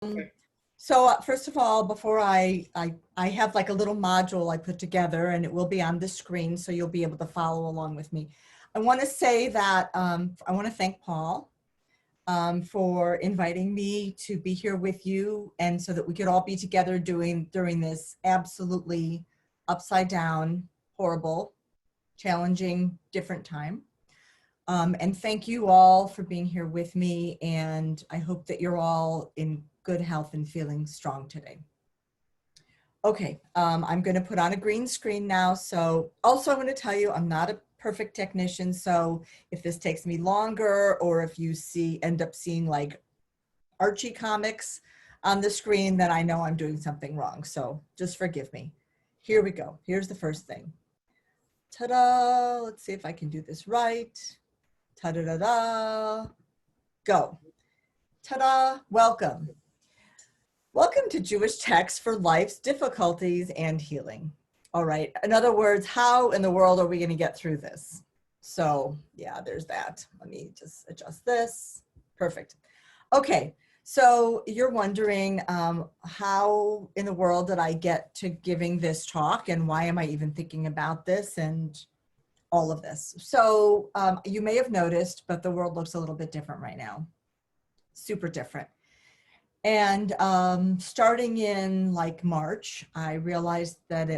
First of all, before I have like a little module I put together, and it will be on the screen, so you'll be able to follow along with me. I want to say that I want to thank Paul for inviting me to be here with you, and so that we could all be together during this absolutely upside down, horrible, challenging, different time. And thank you all for being here with me, and I hope that you're all in good health and feeling strong today. Okay, I'm going to put on a green screen now. So also I want to tell you, I'm not a perfect technician. So if this takes me longer, or if you end up seeing like Archie comics on the screen, then I know I'm doing something wrong. So just forgive me. Here we go. Here's the first thing. Ta-da! Let's see if I can do this right. Ta-da-da-da. Go. Ta-da! Welcome. Welcome to Jewish Texts for Life's Difficulties and Healing. All right. In other words, how in the world are we going to get through this? So yeah, there's that. Let me just adjust this. Perfect. Okay. So you're wondering how in the world did I get to giving this talk, and why am I even thinking about this and all of this? So you may have noticed, but the world looks a little bit different right now. Super different. And starting in like March, I realized that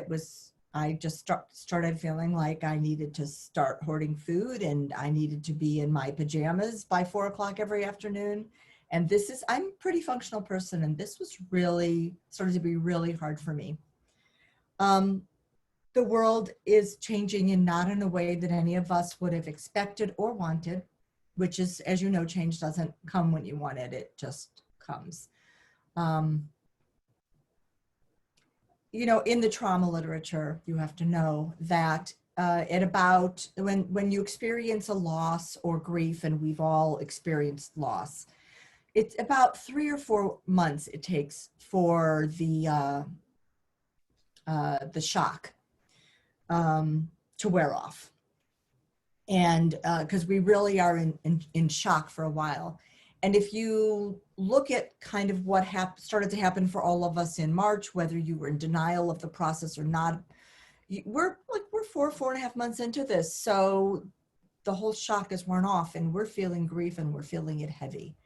I just started feeling like I needed to start hoarding food, and I needed to be in my pajamas by 4 o'clock every afternoon. And I'm a pretty functional person, and this was really started to be really hard for me. The world is changing, and not in a way that any of us would have expected or wanted, which is, as you know, change doesn't come when you want it, it just comes. You know, in the trauma literature, you have to know that at about when you experience a loss or grief, and we've all experienced loss, it's about 3 or 4 months it takes for the shock to wear off, and because we really are in shock for a while. And if you look at kind of what started to happen for all of us in March, whether you were in denial of the process or not, we're 4.5 months into this. So the whole shock is worn off, and we're feeling grief, and we're feeling it heavy,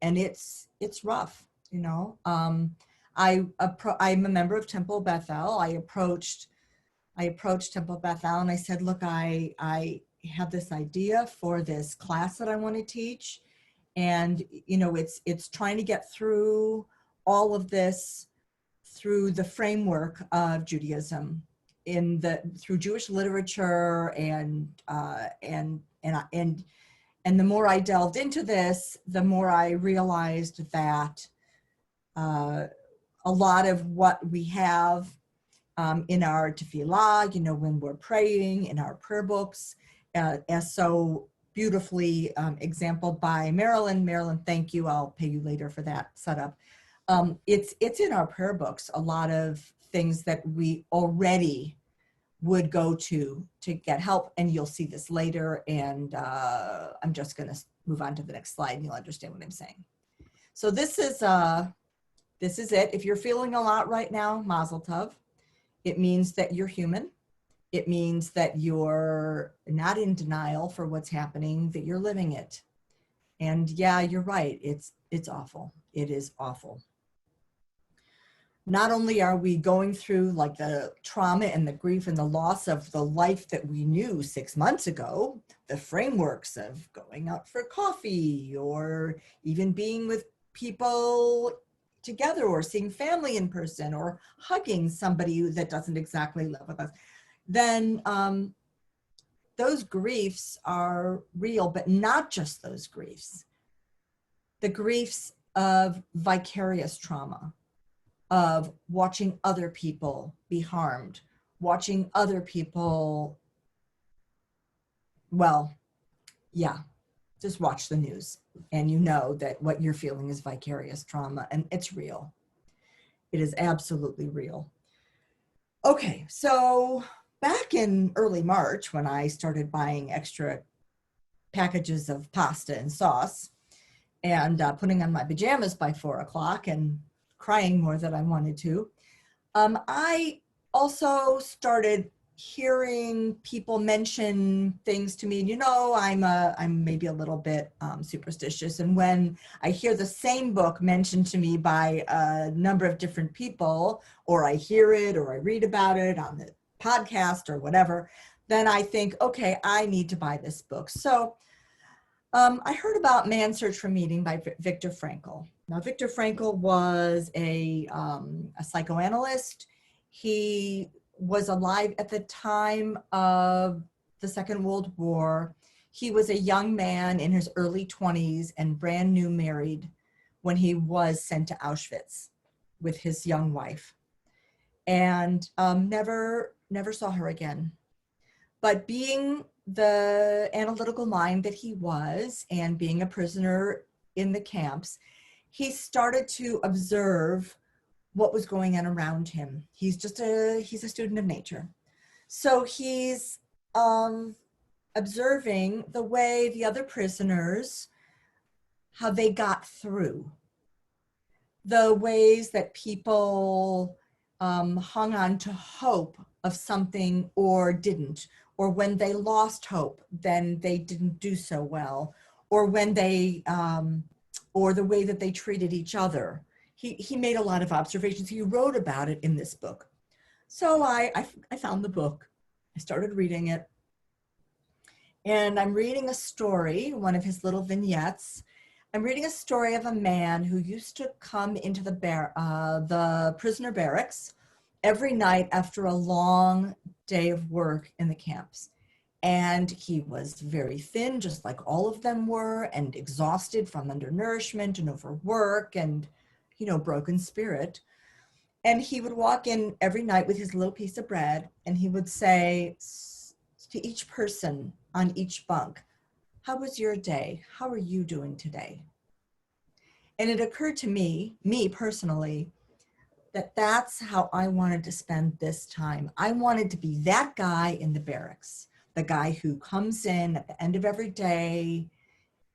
and it's rough, you know. I'm a member of Temple Bethel. I approached Temple Bethel, and I said, look, I have this idea for this class that I want to teach. And, you know, it's trying to get through all of this through the framework of Judaism, through Jewish literature, and the more I delved into this, the more I realized that a lot of what we have in our tefillah, you know, when we're praying, in our prayer books, as so beautifully exampled by Marilyn. Marilyn, thank you. I'll pay you later for that setup. It's in our prayer books, a lot of things that we already would go to get help, and you'll see this later. And I'm just going to move on to the next slide, and you'll understand what I'm saying. So this is it. If you're feeling a lot right now, Mazel Tov. It means that you're human. It means that you're not in denial for what's happening, that you're living it. And yeah, you're right. It's awful. It is awful. Not only are we going through like the trauma and the grief and the loss of the life that we knew 6 months ago, the frameworks of going out for coffee, or even being with people together, or seeing family in person, or hugging somebody that doesn't exactly live with us, then those griefs are real, but not just those griefs. The griefs of vicarious trauma, of watching other people be harmed, watching other people, well, yeah, just watch the news, and you know that what you're feeling is vicarious trauma, and it's real. It is absolutely real. Okay, so back in early March, when I started buying extra packages of pasta and sauce, and putting on my pajamas by 4 o'clock and crying more than I wanted to. I also started hearing people mention things to me. You know, I'm maybe a little bit superstitious, and when I hear the same book mentioned to me by a number of different people, or I hear it, or I read about it on the podcast or whatever, then I think, okay, I need to buy this book. So I heard about Man's Search for Meaning by Viktor Frankl. Now, Viktor Frankl was a psychoanalyst. He was alive at the time of the Second World War. He was a young man in his early 20s and brand new married when he was sent to Auschwitz with his young wife, and never saw her again. But being the analytical mind that he was, and being a prisoner in the camps, he started to observe what was going on around him. He's a student of nature. So he's observing the way the other prisoners, how they got through, the ways that people hung on to hope of something or didn't, or when they lost hope, then they didn't do so well, or when they, or the way that they treated each other. He made a lot of observations. He wrote about it in this book. So I found the book. I started reading it. And I'm reading a story, one of his little vignettes. I'm reading a story of a man who used to come into the prisoner barracks every night after a long day of work in the camps. And he was very thin, just like all of them were, and exhausted from undernourishment and overwork and, you know, broken spirit. And he would walk in every night with his little piece of bread, and he would say to each person on each bunk, "How was your day? How are you doing today?" And it occurred to me personally, that that's how I wanted to spend this time. I wanted to be that guy in the barracks, the guy who comes in at the end of every day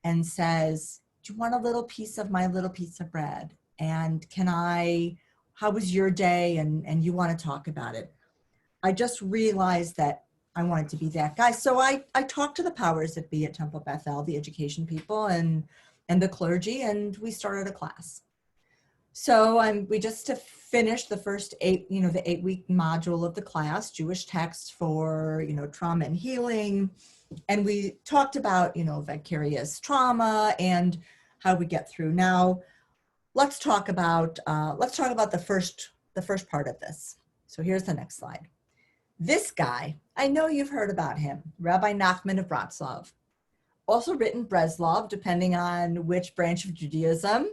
and says, "Do you want a little piece of my little piece of bread? And how was your day? And you want to talk about it." I just realized that I wanted to be that guy. So I talked to the powers that be at Temple Bethel, the education people and the clergy, and we started a class. So we just finished the first the 8-week module of the class, Jewish text for, trauma and healing. And we talked about, vicarious trauma and how we get through. Now, let's talk about the first part of this. So here's the next slide. This guy, I know you've heard about him, Rabbi Nachman of Bratslav. Also written Breslov, depending on which branch of Judaism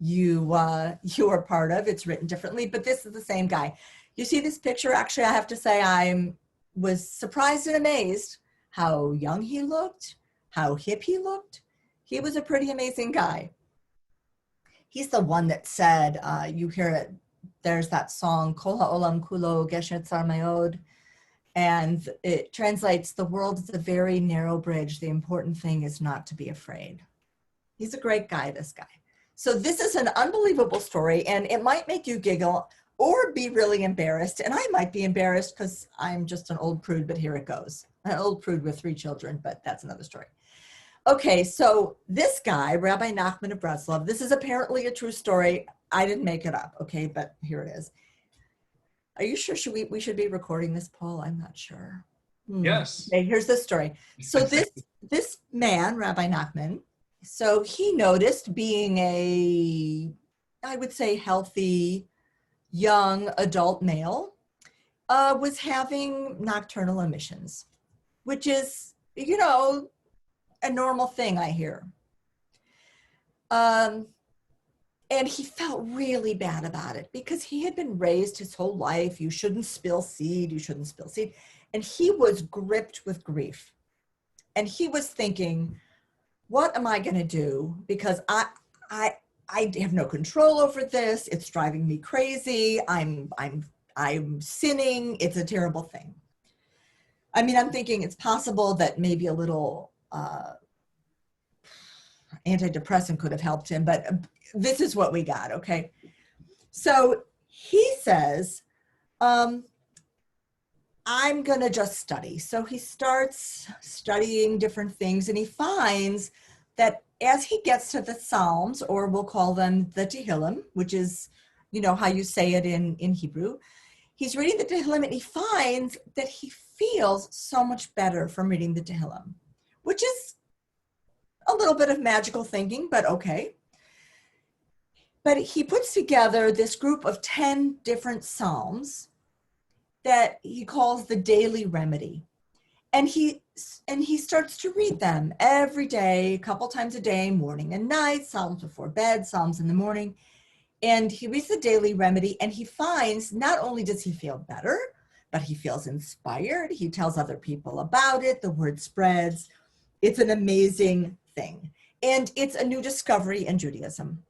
you are part of. It's written differently, but this is the same guy. You see this picture? Actually, I have to say I was surprised and amazed how young he looked, how hip he looked. He was a pretty amazing guy. He's the one that said, you hear it, there's that song, Kol ha'olam kulo gesher tzar me'od, and it translates, "The world is a very narrow bridge. The important thing is not to be afraid." He's a great guy, this guy. So this is an unbelievable story, and it might make you giggle or be really embarrassed. And I might be embarrassed because I'm just an old prude, but here it goes. An old prude with 3 children, but that's another story. Okay, so this guy, Rabbi Nachman of Breslov, this is apparently a true story. I didn't make it up, okay, but here it is. Are you sure we should be recording this, Paul? I'm not sure. Yes. Okay, here's the story. So this man, Rabbi Nachman, so he noticed, being I would say, healthy, young adult male, was having nocturnal emissions, which is, a normal thing, I hear. And he felt really bad about it because he had been raised his whole life, you shouldn't spill seed, you shouldn't spill seed. And he was gripped with grief. And he was thinking, what am I going to do? Because I have no control over this. It's driving me crazy. I'm sinning. It's a terrible thing. I mean, I'm thinking it's possible that maybe a little antidepressant could have helped him, but this is what we got, okay? So he says, I'm going to just study. So he starts studying different things, and he finds that as he gets to the Psalms, or we'll call them the Tehillim, which is, you know, how you say it in Hebrew, he's reading the Tehillim and he finds that he feels so much better from reading the Tehillim, which is a little bit of magical thinking, but okay. But he puts together this group of 10 different Psalms that he calls the daily remedy. And he starts to read them every day, a couple times a day, morning and night, Psalms before bed, Psalms in the morning. And he reads the daily remedy, and he finds not only does he feel better, but he feels inspired. He tells other people about it. The word spreads. It's an amazing thing. And it's a new discovery in Judaism.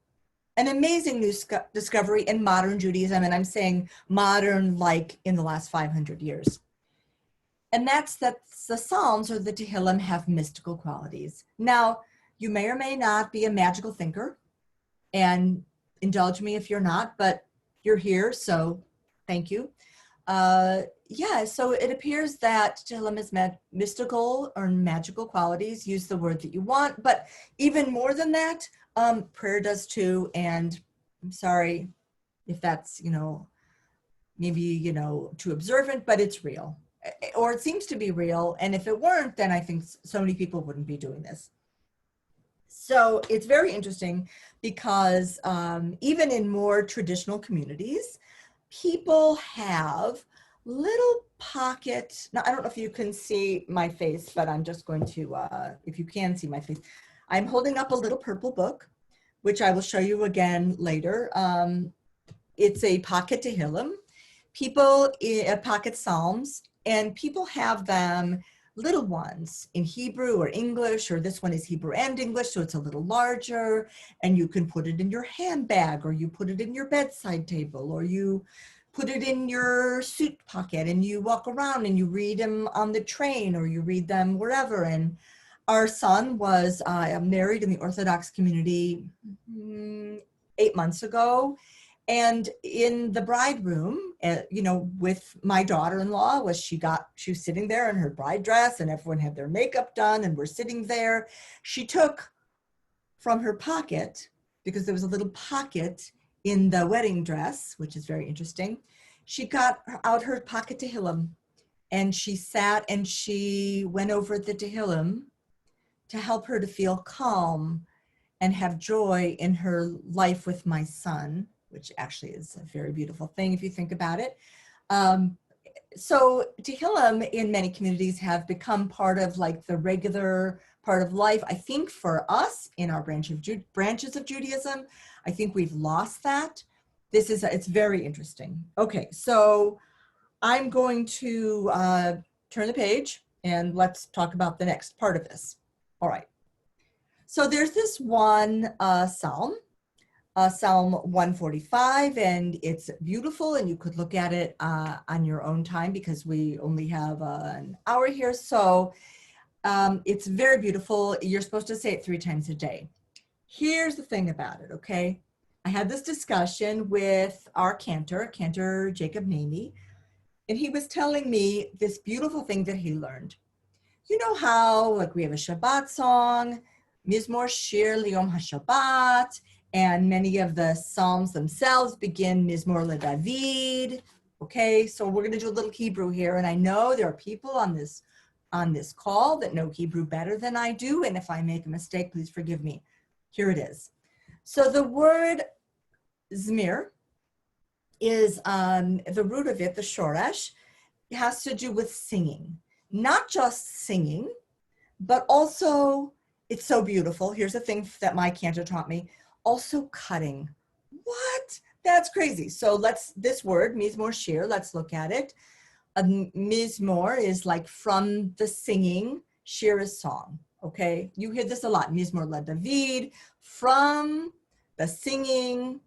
An amazing new discovery in modern Judaism. And I'm saying modern like in the last 500 years. And that's that the Psalms or the Tehillim have mystical qualities. Now, you may or may not be a magical thinker, and indulge me if you're not, but you're here, so thank you. Yeah, so it appears that Tehillim is mystical or magical qualities. Use the word that you want, but even more than that, prayer does too. And I'm sorry if that's, you know, maybe, you know, too observant, but it's real, or it seems to be real. And if it weren't, then I think so many people wouldn't be doing this. So it's very interesting because even in more traditional communities, people have little pocket. Now, I don't know if you can see my face, but I'm just going to, if you can see my face, I'm holding up a little purple book, which I will show you again later. It's a pocket Tehillim. People, pocket Psalms, and people have them little ones in Hebrew or English, or this one is Hebrew and English, so it's a little larger, and you can put it in your handbag, or you put it in your bedside table, or you put it in your suit pocket, and you walk around and you read them on the train, or you read them wherever. And our son was married in the Orthodox community 8 months ago. And in the bride room, you know, with my daughter-in-law, she was sitting there in her bride dress, and everyone had their makeup done, and we're sitting there. She took from her pocket, because there was a little pocket in the wedding dress, which is very interesting. She got out her pocket Tehillim, and she sat and she went over the Tehillim to help her to feel calm and have joy in her life with my son, which actually is a very beautiful thing if you think about it. So Tehillim in many communities have become part of like the regular part of life. I think for us in our branches of Judaism, I think we've lost that. It's very interesting. Okay, so I'm going to turn the page and let's talk about the next part of this. All right. So there's this one Psalm, Psalm 145, and it's beautiful, and you could look at it on your own time because we only have an hour here. So it's very beautiful. You're supposed to say it 3 times a day. Here's the thing about it, okay? I had this discussion with our cantor Jacob Namey, and he was telling me this beautiful thing that he learned. You know how, like, we have a Shabbat song, Mizmor Shir Liyom HaShabbat, and many of the Psalms themselves begin Mizmor LeDavid. Okay, so we're going to do a little Hebrew here, and I know there are people on this call that know Hebrew better than I do, and if I make a mistake, please forgive me. Here it is. So the word Zmir is the root of it, the shoresh, has to do with singing. Not just singing, but also, it's so beautiful. Here's the thing that my cantor taught me, also cutting. What? That's crazy. So this word, Mizmor Shir, let's look at it. Mizmor is like from the singing, Shir is song, okay? You hear this a lot, Mizmor LeDavid, from the singing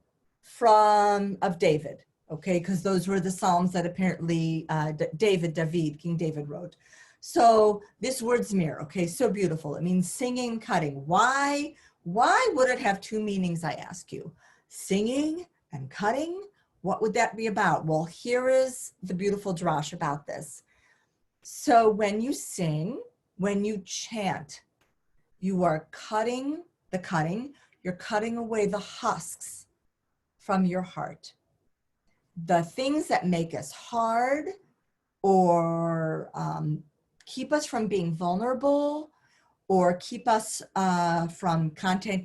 of David, okay? Because those were the Psalms that apparently King David wrote. So this word Zmir, okay, so beautiful. It means singing, cutting. Why Why would it have two meanings, I ask you? Singing and cutting? What would that be about? Well, here is the beautiful drash about this. So when you sing, when you chant, you are cutting the cutting, you're cutting away the husks from your heart. The things that make us hard or keep us from being vulnerable or keep us from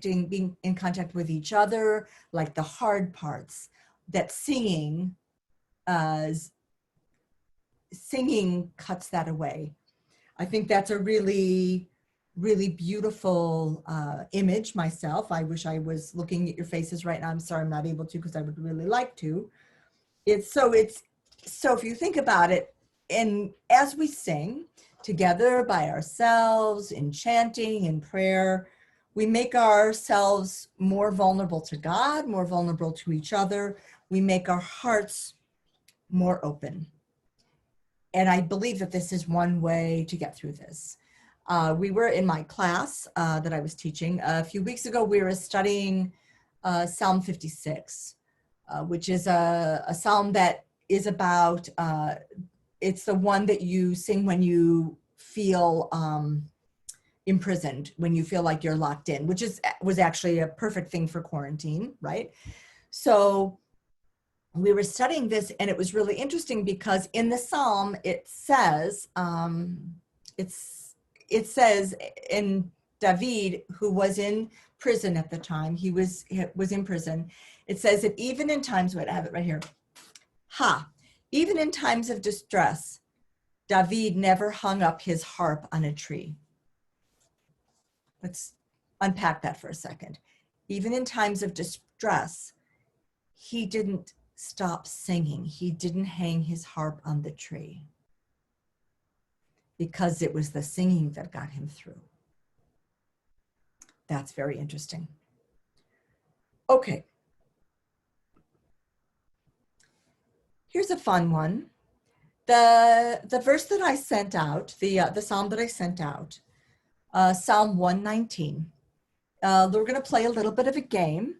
being in contact with each other, like the hard parts, that singing cuts that away. I think that's a really, really beautiful image myself. I wish I was looking at your faces right now. I'm sorry I'm not able to because I would really like to. So if you think about it, and as we sing together by ourselves in chanting and prayer, we make ourselves more vulnerable to God, more vulnerable to each other. We make our hearts more open. And I believe that this is one way to get through this. We were in my class that I was teaching a few weeks ago. We were studying Psalm 56, which is a psalm that is about, it's the one that you sing when you feel imprisoned, when you feel like you're locked in, which was actually a perfect thing for quarantine, right? So we were studying this, and it was really interesting because in the psalm it says, in David, who was in prison at the time, he was in prison. It says that even in times, wait, I have it right here. Even in times of distress, David never hung up his harp on a tree. Let's unpack that for a second. Even in times of distress, he didn't stop singing. He didn't hang his harp on the tree because it was the singing that got him through. That's very interesting. Okay. Here's a fun one. The verse that I sent out, the psalm that I sent out, Psalm 119. We're going to play a little bit of a game.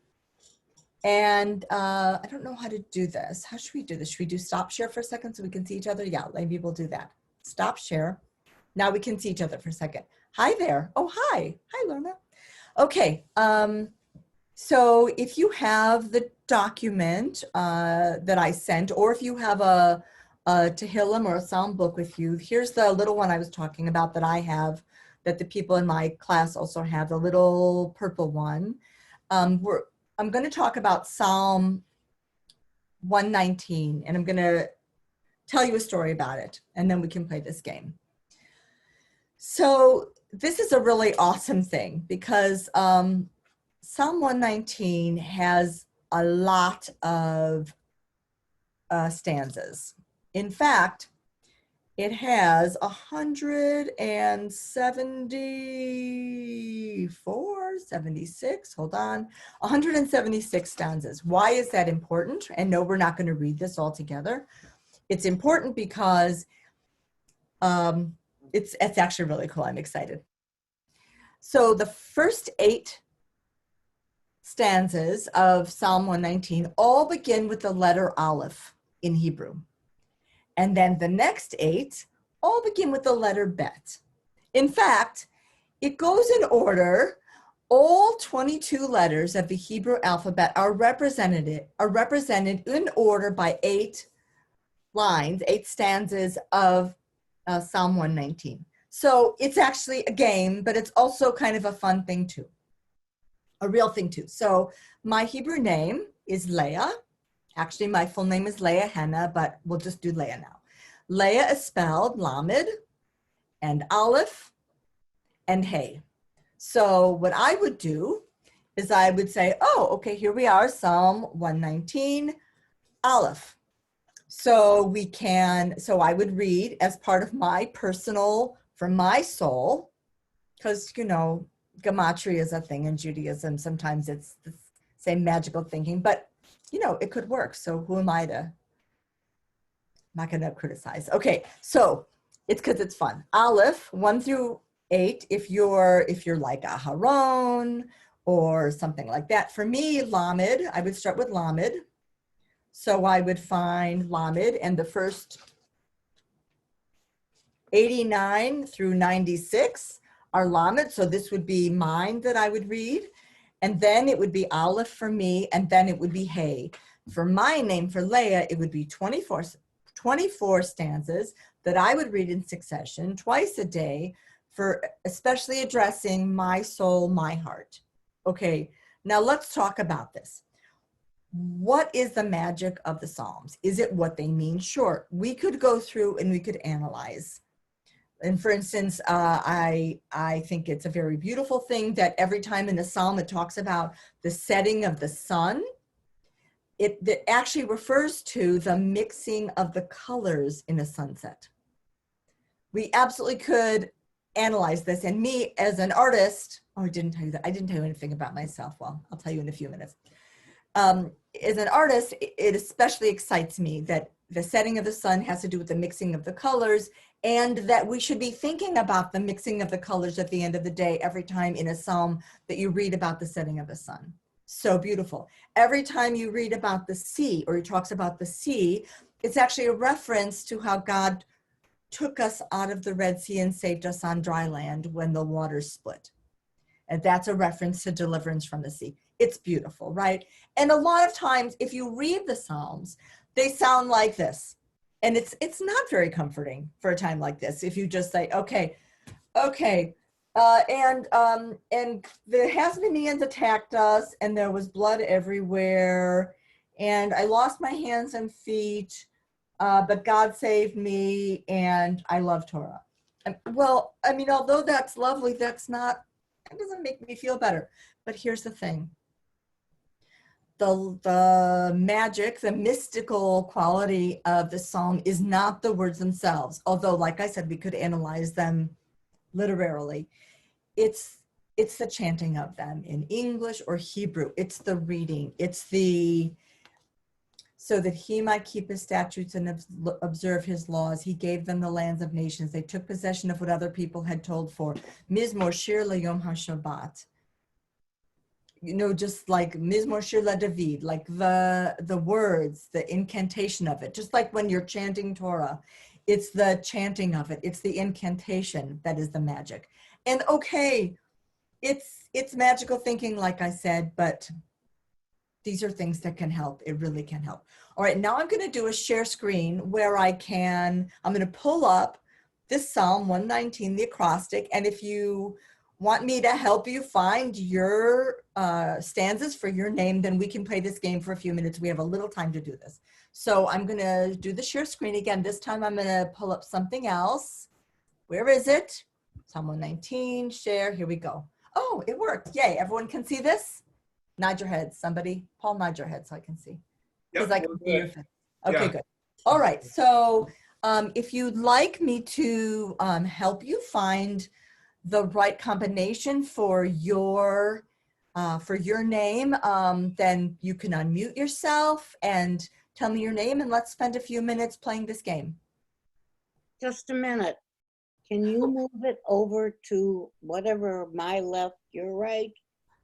And I don't know how to do this. How should we do this? Should we do stop share for a second so we can see each other? Yeah, maybe we'll do that. Stop share. Now we can see each other for a second. Hi there. Oh, hi. Hi, Lorna. Okay. So if you have the document that I sent, or if you have a Tehillim or a Psalm book with you, here's the little one I was talking about that I have, that the people in my class also have, the little purple one. I'm going to talk about Psalm 119, and I'm going to tell you a story about it, and then we can play this game. So this is a really awesome thing because Psalm 119 has a lot of stanzas. In fact, it has 176 stanzas. Why is that important? And no, we're not going to read this all together. It's important because it's actually really cool. I'm excited. So the first 8 stanzas of Psalm 119 all begin with the letter Aleph in Hebrew. And then the next 8 all begin with the letter Bet. In fact, it goes in order. All 22 letters of the Hebrew alphabet are represented in order by 8 lines, 8 stanzas of Psalm 119. So it's actually a game, but it's also kind of a fun thing too, a real thing too. So my Hebrew name is Leah. Actually, my full name is Leah Henna, but we'll just do Leah now. Leah is spelled Lamed and Aleph and Hey. So what I would do is I would say, oh, okay, here we are, Psalm 119, Aleph. So I would read as part of my personal, from my soul, because, you know, gematria is a thing in Judaism. Sometimes it's the same magical thinking, but, you know, it could work. So who am I to, I'm not going to criticize. Okay, so it's because it's fun. Aleph, 1 through 8, if you're like Aharon or something like that. For me, Lamed, I would start with Lamed. So I would find Lamed, and the first 89 through 96 are Lamed. So this would be mine that I would read. And then it would be Aleph for me, and then it would be Hey. For my name, for Leah, it would be 24 stanzas that I would read in succession twice a day, for especially addressing my soul, my heart. Okay, now let's talk about this. What is the magic of the Psalms? Is it what they mean? Sure, we could go through and we could analyze. And for instance, I think it's a very beautiful thing that every time in the Psalm it talks about the setting of the sun, it actually refers to the mixing of the colors in a sunset. We absolutely could analyze this. And me as an artist, oh, I didn't tell you that. I didn't tell you anything about myself. Well, I'll tell you in a few minutes. As an artist, it especially excites me that the setting of the sun has to do with the mixing of the colors, and that we should be thinking about the mixing of the colors at the end of the day every time in a psalm that you read about the setting of the sun. So beautiful. Every time you read about the sea, or he talks about the sea, it's actually a reference to how God took us out of the Red Sea and saved us on dry land when the waters split. And that's a reference to deliverance from the sea. It's beautiful, right? And a lot of times, if you read the Psalms, they sound like this. And it's not very comforting for a time like this. If you just say, okay, and the Hasmoneans attacked us, and there was blood everywhere, and I lost my hands and feet, but God saved me, and I love Torah. Well, I mean, although that's lovely, that doesn't make me feel better. But here's the thing. The magic, the mystical quality of the psalm is not the words themselves. Although, like I said, we could analyze them literally. It's the chanting of them in English or Hebrew. It's the reading. It's so that he might keep his statutes and observe his laws. He gave them the lands of nations. They took possession of what other people had told for. Mizmor Shir LeYom HaShabbat. You know, just like Mizmor Shir LaDavid, like the words, the incantation of it. Just like when you're chanting Torah, it's the chanting of it. It's the incantation that is the magic. And okay, it's magical thinking, like I said, but these are things that can help. It really can help. All right, now I'm going to do a share screen where I'm going to pull up this Psalm 119, the acrostic. And if you want me to help you find your stanzas for your name, then we can play this game for a few minutes. We have a little time to do this. So I'm going to do the share screen again. This time I'm going to pull up something else. Where is it? Psalm 119, share. Here we go. Oh, it worked. Yay. Everyone can see this? Nod your head. Somebody, Paul, nod your head so I can see. Because I can see your face. Okay, good. All right. So if you'd like me to help you find the right combination for your name, then you can unmute yourself and tell me your name, and let's spend a few minutes playing this game. Just a minute. Can you move it over to whatever, my left, your right?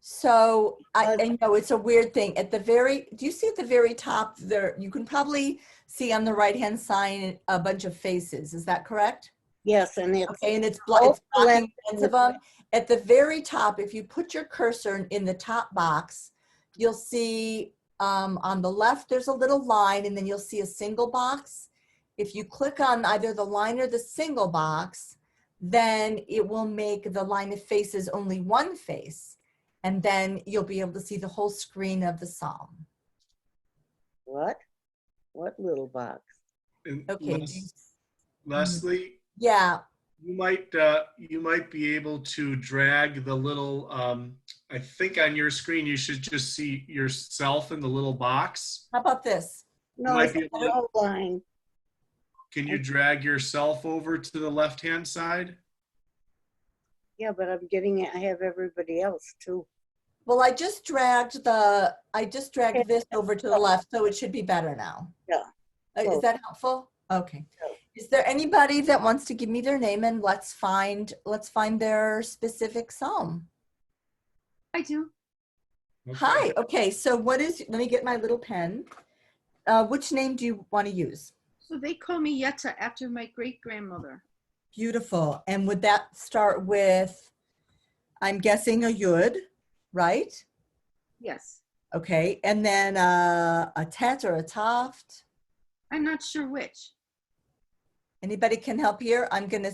So I know it's a weird thing. Do you see at the very top there, you can probably see on the right-hand side a bunch of faces. Is that correct? Yes, and it's okay, and it's blocking ends of them. At the very top, if you put your cursor in the top box, you'll see on the left, there's a little line, and then you'll see a single box. If you click on either the line or the single box, then it will make the line of faces only one face. And then you'll be able to see the whole screen of the psalm. What? What little box? Okay. Leslie? Yeah. You might be able to drag the little, I think on your screen you should just see yourself in the little box. How about this? No, it's a little line. Can you drag yourself over to the left-hand side? Yeah, but I'm getting it. I have everybody else too. Well, I just dragged this over to the left, so it should be better now. Yeah. Is that helpful? Okay. Yeah. Is there anybody that wants to give me their name, and let's find their specific psalm? I do. Okay. Hi. Okay. So let me get my little pen. Which name do you want to use? So they call me Yetta after my great grandmother. Beautiful. And would that start with, I'm guessing a yud, right? Yes. Okay. And then a tet or a taft. I'm not sure which. Anybody can help here? I'm gonna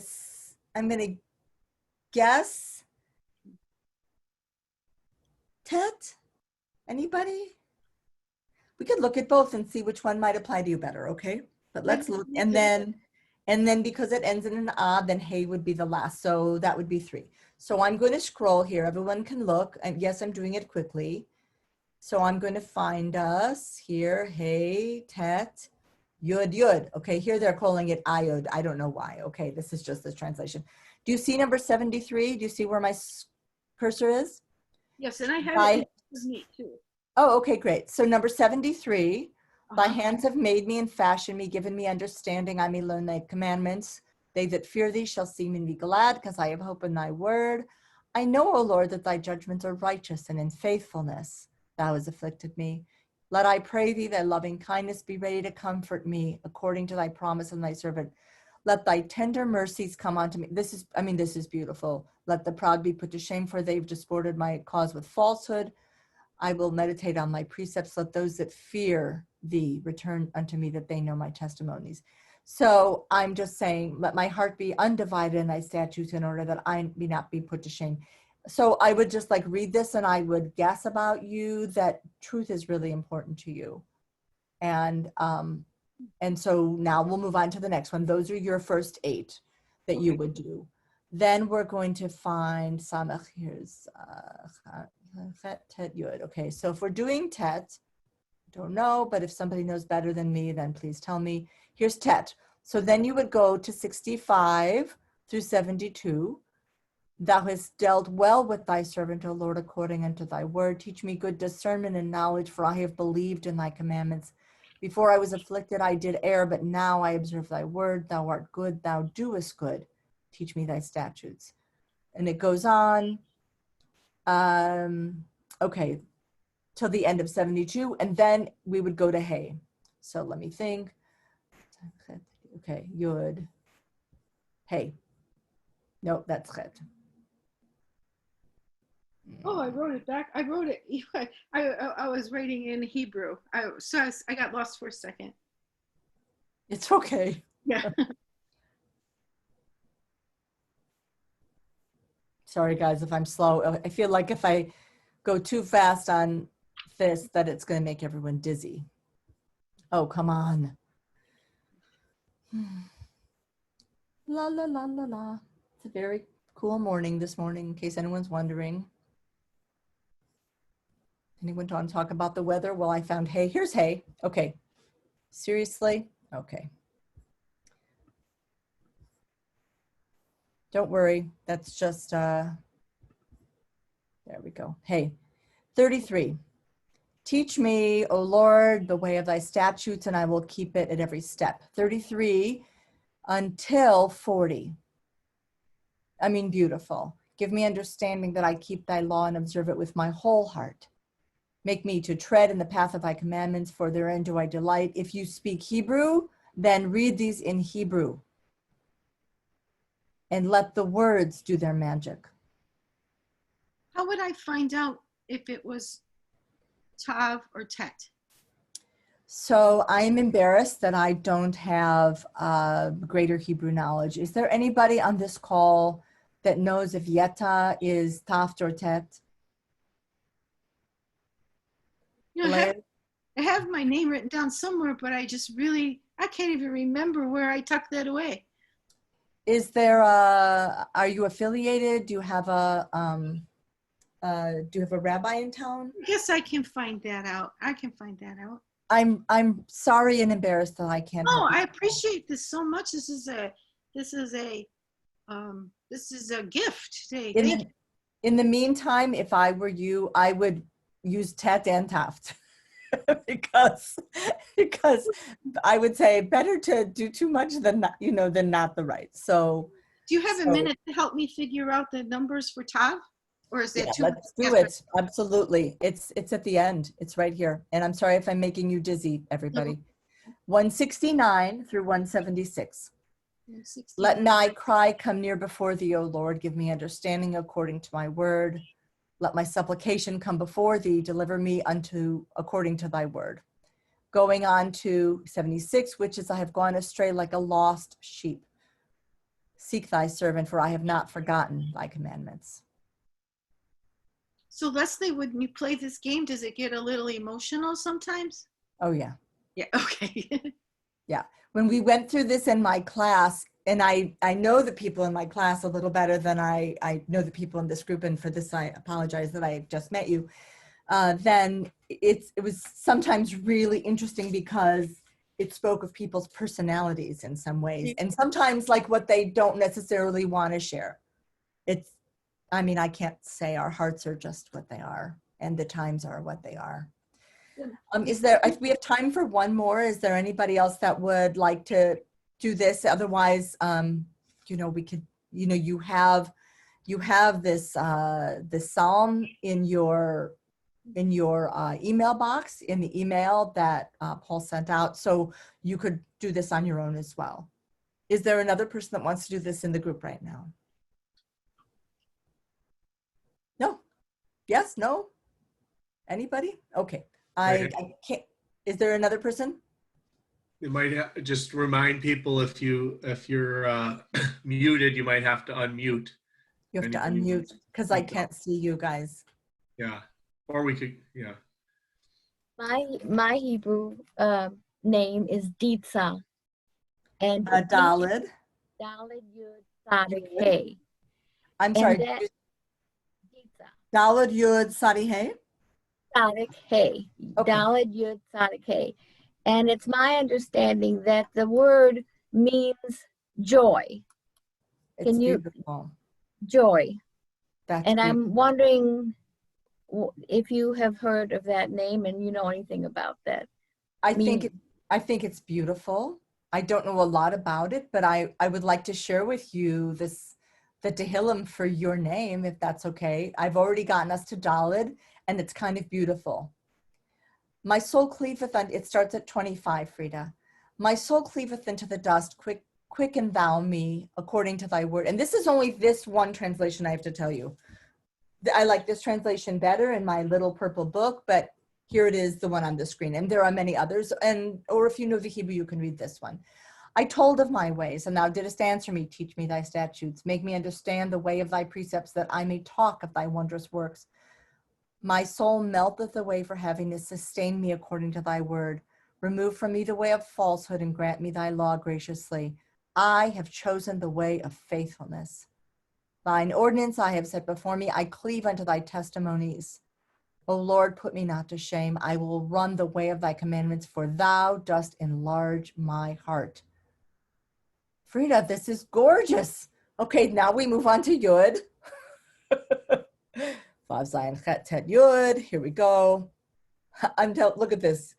guess tet. Anybody? We could look at both and see which one might apply to you better. Okay. But let's look. And then because it ends in an then hey would be the last. So that would be 3. So I'm going to scroll here. Everyone can look. And yes, I'm doing it quickly. So I'm going to find us here. Hey, tet, yud, yud. Okay, here they're calling it ayod. I don't know why. Okay, this is just the translation. Do you see number 73? Do you see where my cursor is? Yes, and I have By- it with me too. Oh, okay, great. So number 73. Thy Uh-huh. hands have made me and fashioned me, given me understanding. I may learn thy commandments. They that fear thee shall see me and be glad, because I have hope in thy word. I know, O Lord, that thy judgments are righteous, and in faithfulness thou hast afflicted me. Let I pray thee, thy loving kindness be ready to comfort me, according to thy promise and thy servant. Let thy tender mercies come unto me. This is beautiful. Let the proud be put to shame, for they've disported my cause with falsehood. I will meditate on thy precepts. Let those that fear thee return unto me, that they know my testimonies. So I'm just saying, let my heart be undivided in thy statutes, in order that I be not be put to shame. So I would just like read this, and I would guess about you that truth is really important to you. And so now we'll move on to the next one. Those are your first 8 that you would do. Then we're going to find samach. Here's tet yud. Okay, so if we're doing tet, don't know, but if somebody knows better than me, then please tell me. Here's tet. So then you would go to 65 through 72. Thou hast dealt well with thy servant, O Lord, according unto thy word. Teach me good discernment and knowledge, for I have believed in thy commandments. Before I was afflicted, I did err, but now I observe thy word. Thou art good, thou doest good. Teach me thy statutes. And it goes on. Okay, till the end of 72, and then we would go to hey. So let me think. Okay, yud. Hey. Nope, that's chet. Oh, I wrote it back. I wrote it. I was writing in Hebrew. I got lost for a second. It's okay. Yeah. Sorry, guys, if I'm slow. I feel like if I go too fast on this, that it's going to make everyone dizzy. Oh, come on. La, la, la, la, la. It's a very cool morning this morning, in case anyone's wondering. Anyone want to talk about the weather? Well, I found hay. Here's hay. Okay. Seriously? Okay. Don't worry. That's just, there we go. Hey, 33. Teach me, O Lord, the way of thy statutes, and I will keep it at every step. 33 until 40. I mean, beautiful. Give me understanding that I keep thy law and observe it with my whole heart. Make me to tread in the path of thy commandments, for therein do I delight. If you speak Hebrew, then read these in Hebrew. And let the words do their magic. How would I find out if it was Tav or Tet? So I'm embarrassed that I don't have greater Hebrew knowledge. Is there anybody on this call that knows if Yetta is Taft or Tet? You know, I have my name written down somewhere, but I can't even remember where I tucked that away. Is there are you affiliated? Do you have a rabbi in town? I guess I can find that out. I'm sorry and embarrassed that I can't. Oh, help you. I appreciate this so much. This is a gift. In the meantime, if I were you, I would use Tet and Taft because I would say better to do too much than not the right. So Do you have a minute to help me figure out the numbers for Tav? Or is that Yeah, too? let's do it. Absolutely. It's at the end. It's right here. And I'm sorry if I'm making you dizzy, everybody. 169 through 176. Let my cry come near before thee, O Lord. Give me understanding according to my word. Let my supplication come before thee. Deliver me unto according to thy word. Going on to 76, which is, I have gone astray like a lost sheep. Seek thy servant, for I have not forgotten thy commandments. So Leslie, when you play this game, does it get a little emotional sometimes? Oh, yeah. Yeah, okay. When we went through this in my class, and I know the people in my class a little better than I know the people in this group, and for this I apologize that I just met you, then it was sometimes really interesting because it spoke of people's personalities in some ways, and sometimes like what they don't necessarily want to share. I mean, I can't say our hearts are just what they are, and the times are what they are. If we have time for one more, is there anybody else that would like to do this? Otherwise, we could, you have this this psalm in your email box, in the email that Paul sent out, so you could do this on your own as well. Is there another person that wants to do this in the group right now? No? Yes? No? Anybody? Okay. I can't. Is there another person? You might just remind people if you're muted, you might have to unmute. You have to Anybody unmute wants- because I can't see you guys. Yeah, or we could, yeah. My Hebrew name is Ditsa, and Dalid. Dalid Yud Sadik Hey. I'm sorry. that- Ditsa, Dalid Yud Sadi Hey. Sadik Hey. Okay. Dalid Yud Sadik Hey. And it's my understanding that the word means joy. It's Can you- beautiful. Joy. That's And beautiful. I'm wondering if you have heard of that name and you know anything about that. I think it's beautiful. I don't know a lot about it, but I would like to share with you the Tehillim for your name, if that's okay. I've already gotten us to Dalid, and it's kind of beautiful. My soul cleaveth, it starts at 25, Frida. My soul cleaveth into the dust, quicken thou me according to thy word. And this is only this one translation, I have to tell you. I like this translation better in my little purple book, but here it is, the one on the screen. And there are many others. Or if you know the Hebrew, you can read this one. I told of my ways, and thou didst answer me. Teach me thy statutes. Make me understand the way of thy precepts, that I may talk of thy wondrous works. My soul melteth away for heaviness. Sustain me according to thy word. Remove from me the way of falsehood, and grant me thy law graciously. I have chosen the way of faithfulness. Thine ordinance I have set before me. I cleave unto thy testimonies. O Lord, put me not to shame. I will run the way of thy commandments, for thou dost enlarge my heart. Frida, this is gorgeous. Okay, now we move on to Yud. Vav Zayin Chet Tet Yud. Here we go. Look at this.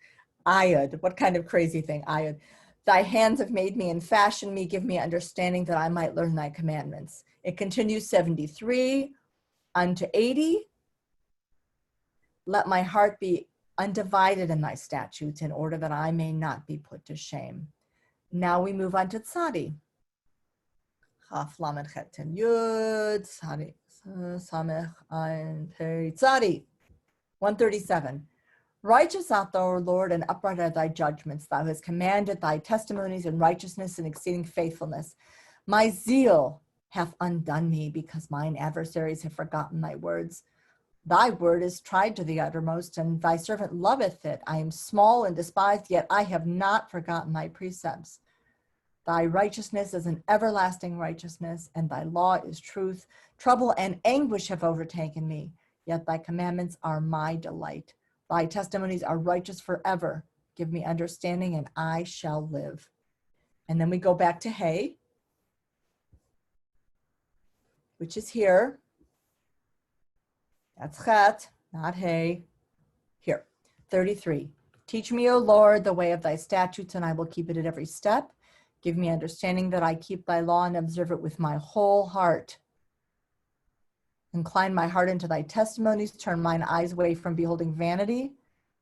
Ayud. What kind of crazy thing? Ayud. Thy hands have made me and fashioned me. Give me understanding that I might learn thy commandments. It continues 73 unto 80. Let my heart be undivided in thy statutes, in order that I may not be put to shame. Now we move on to Tzadi. Chaf Lamed Chet Ten Yud. Tzadi. Samech Ein Pei Tzadi. 137. Righteous art thou, O Lord, and upright are thy judgments. Thou hast commanded thy testimonies in righteousness and exceeding faithfulness. My zeal hath undone me, because mine adversaries have forgotten thy words. Thy word is tried to the uttermost, and thy servant loveth it. I am small and despised, yet I have not forgotten thy precepts. Thy righteousness is an everlasting righteousness, and thy law is truth. Trouble and anguish have overtaken me, yet thy commandments are my delight. Thy testimonies are righteous forever. Give me understanding, and I shall live. And then we go back to Hey, which is here. That's Chet, not Hey. Here, 33. Teach me, O Lord, the way of thy statutes, and I will keep it at every step. Give me understanding that I keep thy law and observe it with my whole heart. Incline my heart into thy testimonies, turn mine eyes away from beholding vanity,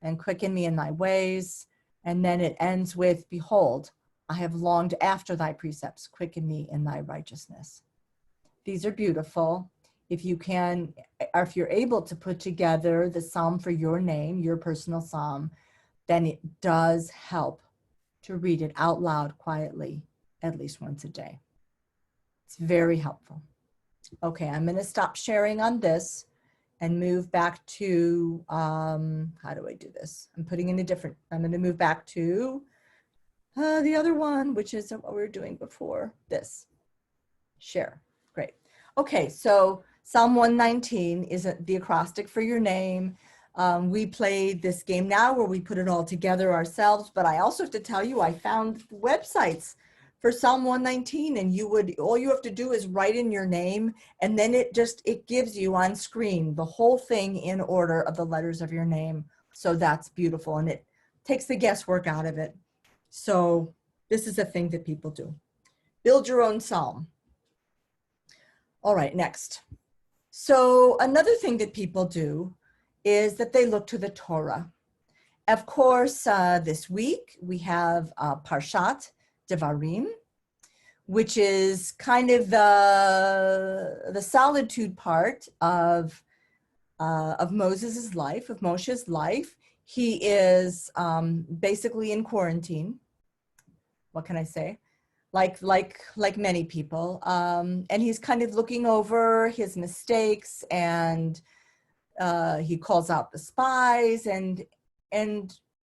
and quicken me in thy ways. And then it ends with, behold, I have longed after thy precepts, quicken me in thy righteousness. These are beautiful. If you can, or if you're able to put together the psalm for your name, your personal psalm, then it does help to read it out loud quietly at least once a day. It's very helpful. Okay, I'm going to stop sharing on this and move back to, how do I do this? I'm going to move back to the other one, which is what we were doing before this. Share. Great. Okay, so Psalm 119 is the acrostic for your name. We played this game now where we put it all together ourselves, but I also have to tell you, I found websites for Psalm 119, and all you have to do is write in your name, and then it gives you on screen the whole thing in order of the letters of your name. So that's beautiful, and it takes the guesswork out of it. So this is a thing that people do. Build your own psalm. All right, next. So another thing that people do is that they look to the Torah. Of course, this week we have Parshat Devarim, which is kind of the solitude part of Moses' life, of Moshe's life. He is basically in quarantine. What can I say? Like many people, and he's kind of looking over his mistakes, and he calls out the spies, and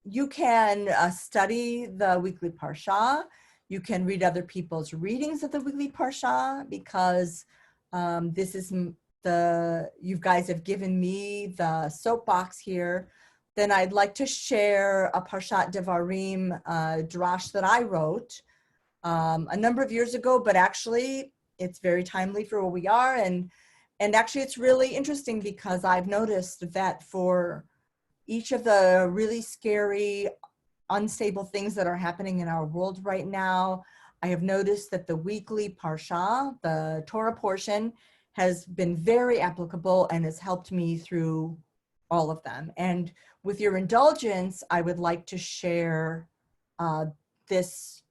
you can study the weekly parsha. You can read other people's readings of the weekly parsha, because this is you guys have given me the soapbox here. Then I'd like to share a Parshat Devarim drash that I wrote a number of years ago, but actually it's very timely for where we are. And actually it's really interesting, because I've noticed that for each of the really scary, unstable things that are happening in our world right now, I have noticed that the weekly parsha, the Torah portion, has been very applicable and has helped me through all of them. And with your indulgence, I would like to share this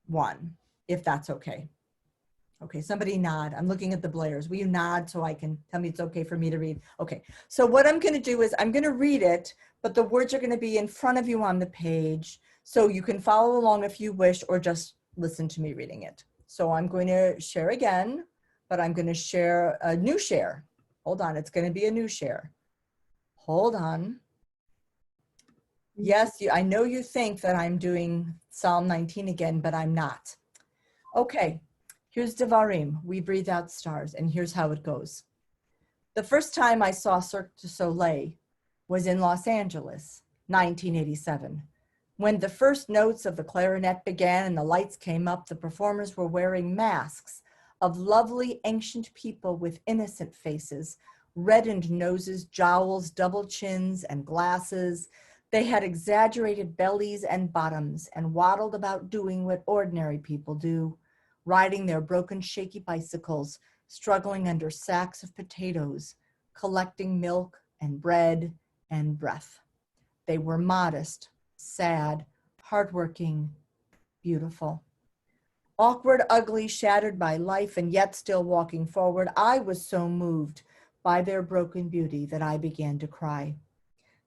one, if that's okay. Okay, somebody nod. I'm looking at the Blairs. Will you nod so I can tell me it's okay for me to read? Okay, so what I'm going to do is I'm going to read it, but the words are going to be in front of you on the page, so you can follow along if you wish, or just listen to me reading it. So I'm going to share again, but I'm going to share a new share. Hold on, it's going to be a new share. Hold on. Yes, I know you think that I'm doing Psalm 19 again, but I'm not. Okay. Here's Devarim, we breathe out stars, and here's how it goes. The first time I saw Cirque du Soleil was in Los Angeles, 1987. When the first notes of the clarinet began and the lights came up, the performers were wearing masks of lovely ancient people with innocent faces, reddened noses, jowls, double chins, and glasses. They had exaggerated bellies and bottoms and waddled about doing what ordinary people do, riding their broken, shaky bicycles, struggling under sacks of potatoes, collecting milk and bread and breath. They were modest, sad, hardworking, beautiful. Awkward, ugly, shattered by life, and yet still walking forward, I was so moved by their broken beauty that I began to cry.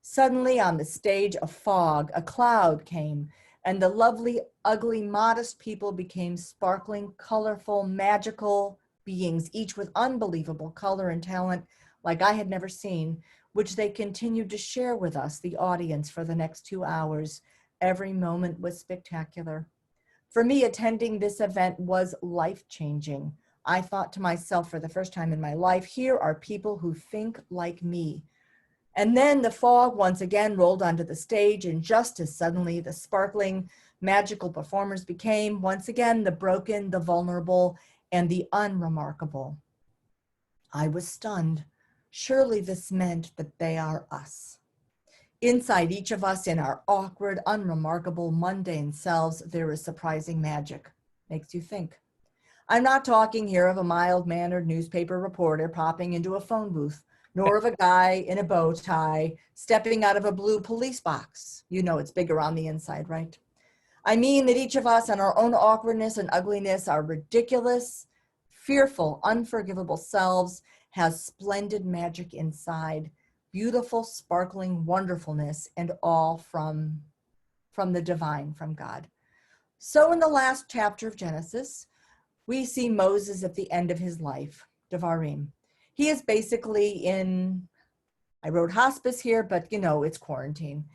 Suddenly on the stage, a fog, a cloud came, and the lovely, ugly, modest people became sparkling, colorful, magical beings, each with unbelievable color and talent like I had never seen, which they continued to share with us, the audience, for the next 2 hours. Every moment was spectacular. For me, attending this event was life-changing. I thought to myself for the first time in my life, here are people who think like me. And then the fog once again rolled onto the stage, and just as suddenly the sparkling, magical performers became once again the broken, the vulnerable, and the unremarkable. I was stunned. Surely this meant that they are us. Inside each of us, in our awkward, unremarkable, mundane selves, there is surprising magic. Makes you think. I'm not talking here of a mild-mannered newspaper reporter popping into a phone booth, nor of a guy in a bow tie stepping out of a blue police box. You know it's bigger on the inside, right? I mean that each of us in our own awkwardness and ugliness, our ridiculous, fearful, unforgivable selves has splendid magic inside, beautiful, sparkling wonderfulness, and all from the divine, from God. So in the last chapter of Genesis, we see Moses at the end of his life, Devarim. He is basically in, I wrote hospice here, but you know, it's quarantine.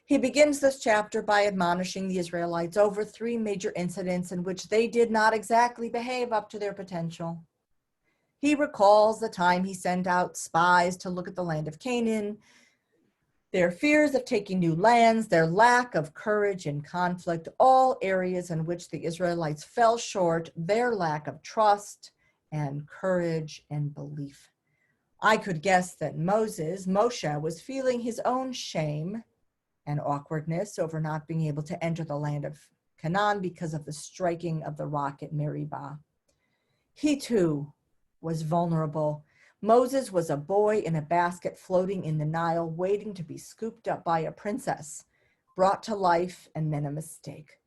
He begins this chapter by admonishing the Israelites over 3 major incidents in which they did not exactly behave up to their potential. He recalls the time he sent out spies to look at the land of Canaan, their fears of taking new lands, their lack of courage in conflict, all areas in which the Israelites fell short, their lack of trust and courage and belief. I could guess that Moshe, was feeling his own shame and awkwardness over not being able to enter the land of Canaan because of the striking of the rock at Meribah. He too was vulnerable. Moses was a boy in a basket floating in the Nile, waiting to be scooped up by a princess, brought to life, and then a mistake.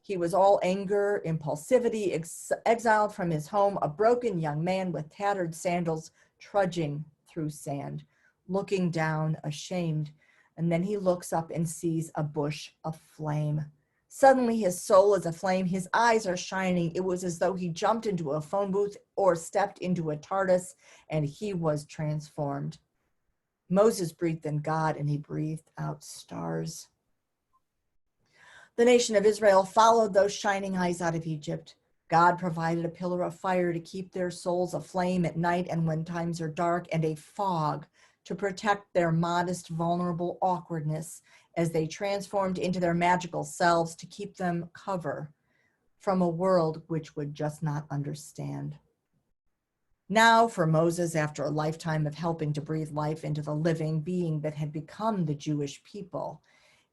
He was all anger, impulsivity, exiled from his home, a broken young man with tattered sandals, trudging through sand, looking down, ashamed. And then he looks up and sees a bush of flame. Suddenly his soul is aflame, his eyes are shining. It was as though he jumped into a phone booth or stepped into a TARDIS, and he was transformed. Moses breathed in God, and he breathed out stars. The nation of Israel followed those shining eyes out of Egypt. God provided a pillar of fire to keep their souls aflame at night and when times are dark, and a fog to protect their modest, vulnerable awkwardness as they transformed into their magical selves to keep them cover from a world which would just not understand. Now for Moses, after a lifetime of helping to breathe life into the living being that had become the Jewish people,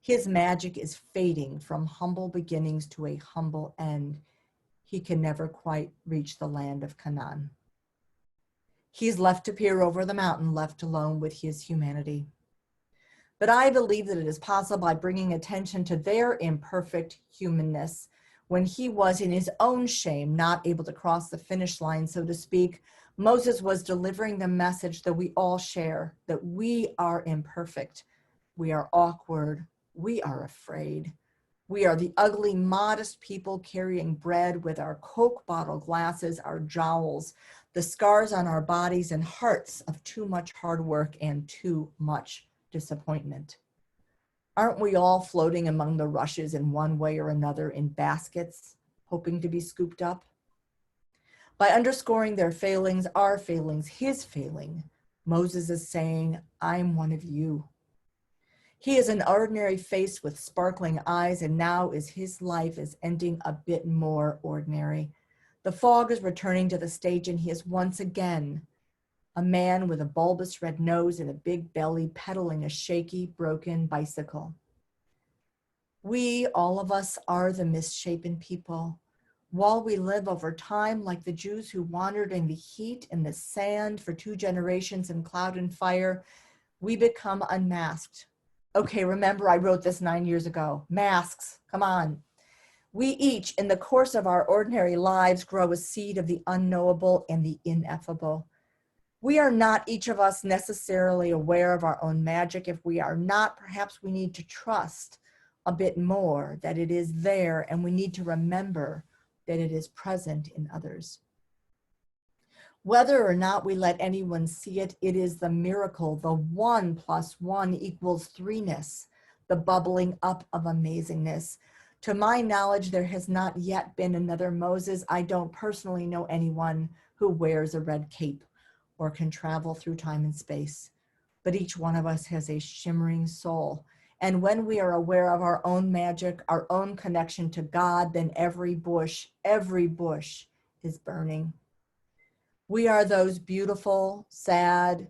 his magic is fading from humble beginnings to a humble end. He can never quite reach the land of Canaan. He's left to peer over the mountain, left alone with his humanity. But I believe that it is possible by bringing attention to their imperfect humanness. When he was in his own shame, not able to cross the finish line, so to speak, Moses was delivering the message that we all share, that we are imperfect, we are awkward, we are afraid. We are the ugly, modest people carrying bread with our Coke bottle glasses, our jowls, the scars on our bodies and hearts of too much hard work and too much disappointment. Aren't we all floating among the rushes in one way or another in baskets, hoping to be scooped up? By underscoring their failings, our failings, his failing, Moses is saying, I'm one of you. He is an ordinary face with sparkling eyes, and now is his life is ending a bit more ordinary. The fog is returning to the stage, and he is once again a man with a bulbous red nose and a big belly pedaling a shaky, broken bicycle. We, all of us, are the misshapen people. While we live over time like the Jews who wandered in the heat and the sand for 2 generations in cloud and fire, we become unmasked. Okay, remember I wrote this 9 years ago. Masks, come on. We each, in the course of our ordinary lives, grow a seed of the unknowable and the ineffable. We are not, each of us, necessarily aware of our own magic. If we are not, perhaps we need to trust a bit more that it is there, and we need to remember that it is present in others. Whether or not we let anyone see it, it is the miracle, the 1 + 1 = 3-ness, the bubbling up of amazingness. To my knowledge, there has not yet been another Moses. I don't personally know anyone who wears a red cape or can travel through time and space. But each one of us has a shimmering soul. And when we are aware of our own magic, our own connection to God, then every bush is burning. We are those beautiful, sad,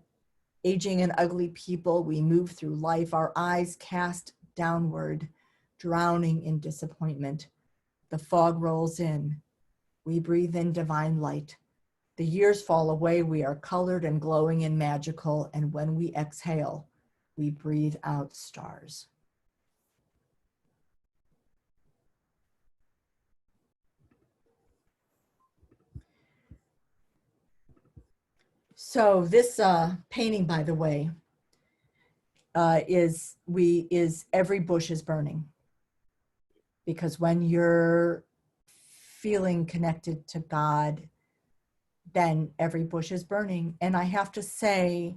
aging and ugly people. We move through life, our eyes cast downward, drowning in disappointment. The fog rolls in. We breathe in divine light. The years fall away. We are colored and glowing and magical. And when we exhale, we breathe out stars. So this painting, by the way, is every bush is burning. Because when you're feeling connected to God, then every bush is burning. And I have to say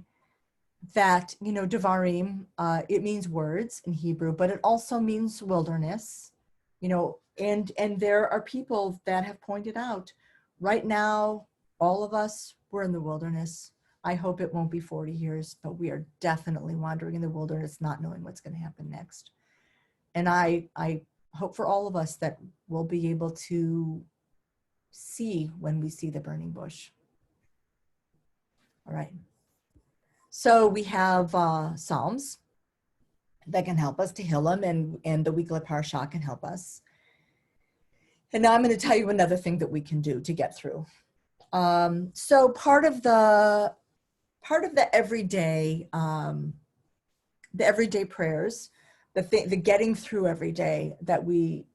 that, you know, Devarim, it means words in Hebrew, but it also means wilderness, you know, and there are people that have pointed out right now, all of us, we're in the wilderness. I hope it won't be 40 years, but we are definitely wandering in the wilderness, not knowing what's going to happen next. And I hope for all of us that we'll be able to see when we see the burning bush. All right. So we have Psalms that can help us, Tehillim, and the weekly parsha can help us. And now I'm going to tell you another thing that we can do to get through. So part of the everyday prayers, the getting through every day that we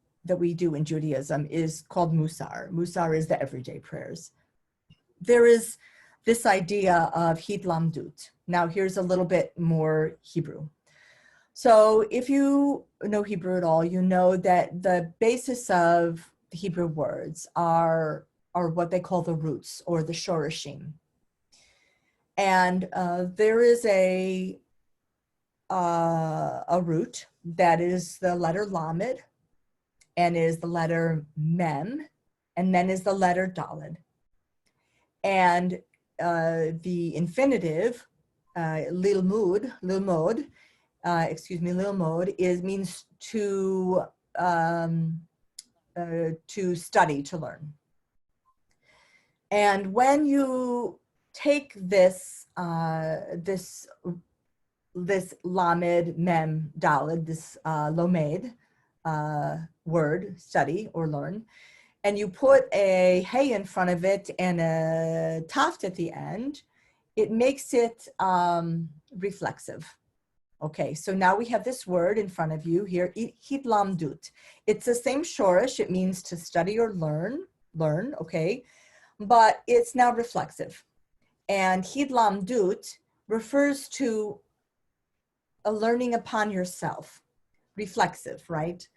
do in Judaism is called Musar. Musar is the everyday prayers. There is this idea of Hidlamdut. Now here's a little bit more Hebrew. So if you know Hebrew at all, you know that the basis of the Hebrew words are what they call the roots or the shorashim. And there is a root that is the letter lamed, and is the letter mem, and then is the letter daled. And the infinitive, lilmod, means to study, to learn. And when you take this lamed, mem, daled, this lomed word, study or learn, and you put a hey in front of it and a taft at the end, it makes it reflexive. Okay, so now we have this word in front of you here, hidlamdut. It's the same shorish, it means to study or learn, okay, but it's now reflexive. And hidlamdut refers to a learning upon yourself, reflexive, right?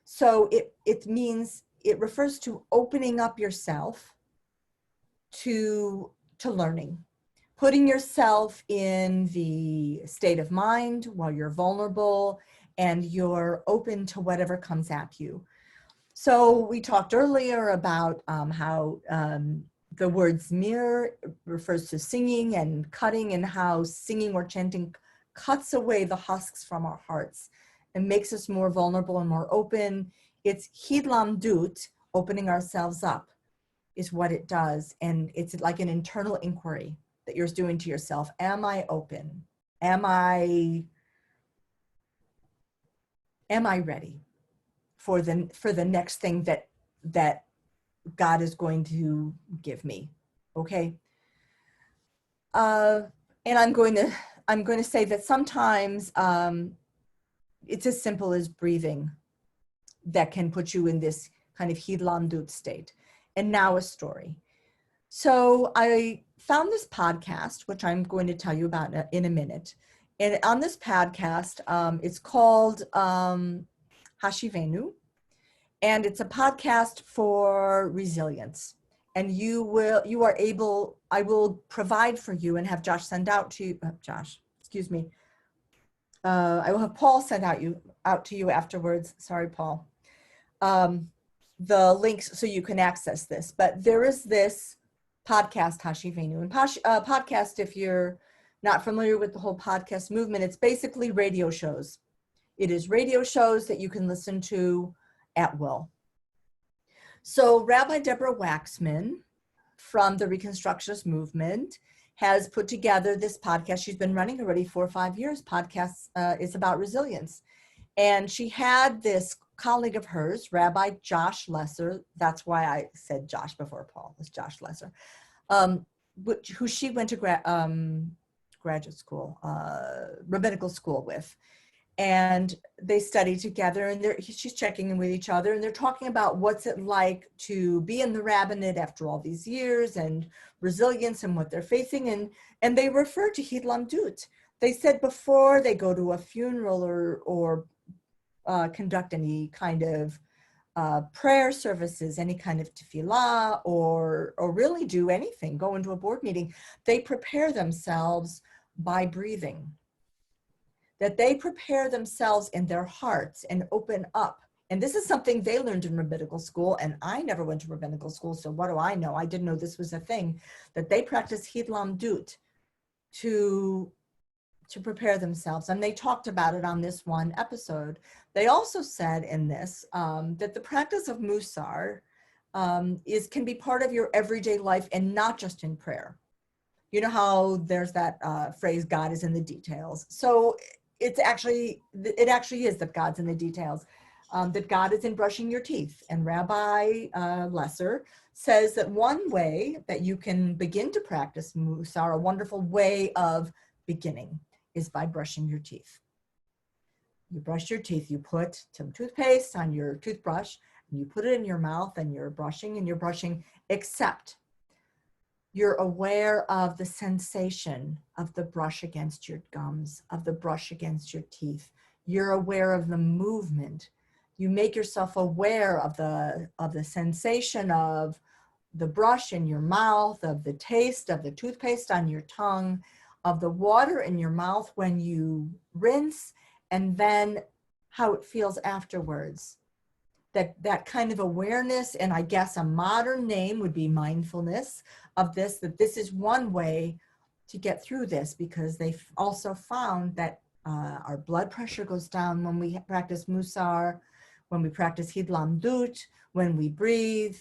So it means, it refers to opening up yourself to learning, putting yourself in the state of mind while you're vulnerable and you're open to whatever comes at you. So we talked earlier about how the word zmir refers to singing and cutting, and how singing or chanting cuts away the husks from our hearts and makes us more vulnerable and more open. It's hidlamdut, opening ourselves up, is what it does. And it's like an internal inquiry that you're doing to yourself. Am I open? Am I ready for the next thing that God is going to give me? Okay. And I'm going to say that sometimes it's as simple as breathing that can put you in this kind of hidlamdut state. And now a story. So I found this podcast, which I'm going to tell you about in a minute. And on this podcast, it's called Hashivenu, and it's a podcast for resilience. And I will provide for you and have Josh send out to you, I will have Paul send out to you afterwards. Sorry, Paul. The links so you can access this. But there is this podcast, Hashivenu. And podcast, if you're not familiar with the whole podcast movement, it's basically radio shows. It is radio shows that you can listen to at will. So Rabbi Deborah Waxman from the Reconstructionist movement has put together this podcast. She's been running already 4 or 5 years. Podcast is about resilience. And she had this colleague of hers, Rabbi Josh Lesser, that's why I said Josh before Paul, was Josh Lesser, who she went to graduate school, rabbinical school with. And they study together, and she's checking in with each other, and they're talking about what's it like to be in the rabbinate after all these years, and resilience and what they're facing. And they refer to Hidlamdut. They said before they go to a funeral or conduct any kind of prayer services, any kind of tefillah, or really do anything, go into a board meeting, they prepare themselves by breathing. That they prepare themselves in their hearts and open up. And this is something they learned in rabbinical school, and I never went to rabbinical school, so what do I know? I didn't know this was a thing, that they practice Hidlamdut to prepare themselves. And they talked about it on this one episode. They also said in this that the practice of Musar can be part of your everyday life and not just in prayer. You know how there's that phrase, God is in the details. So it actually is that God's in the details, that God is in brushing your teeth. And Rabbi Lesser says that one way that you can begin to practice Musar, a wonderful way of beginning, is by brushing your teeth. You brush your teeth, you put some toothpaste on your toothbrush, and you put it in your mouth, and you're brushing, except you're aware of the sensation of the brush against your gums, of the brush against your teeth. You're aware of the movement. You make yourself aware of the sensation of the brush in your mouth, of the taste of the toothpaste on your tongue, of the water in your mouth when you rinse, and then how it feels afterwards. That kind of awareness, and I guess a modern name would be mindfulness of this, that this is one way to get through this, because they've also found that our blood pressure goes down when we practice Musar, when we practice Hidlamdut, when we breathe,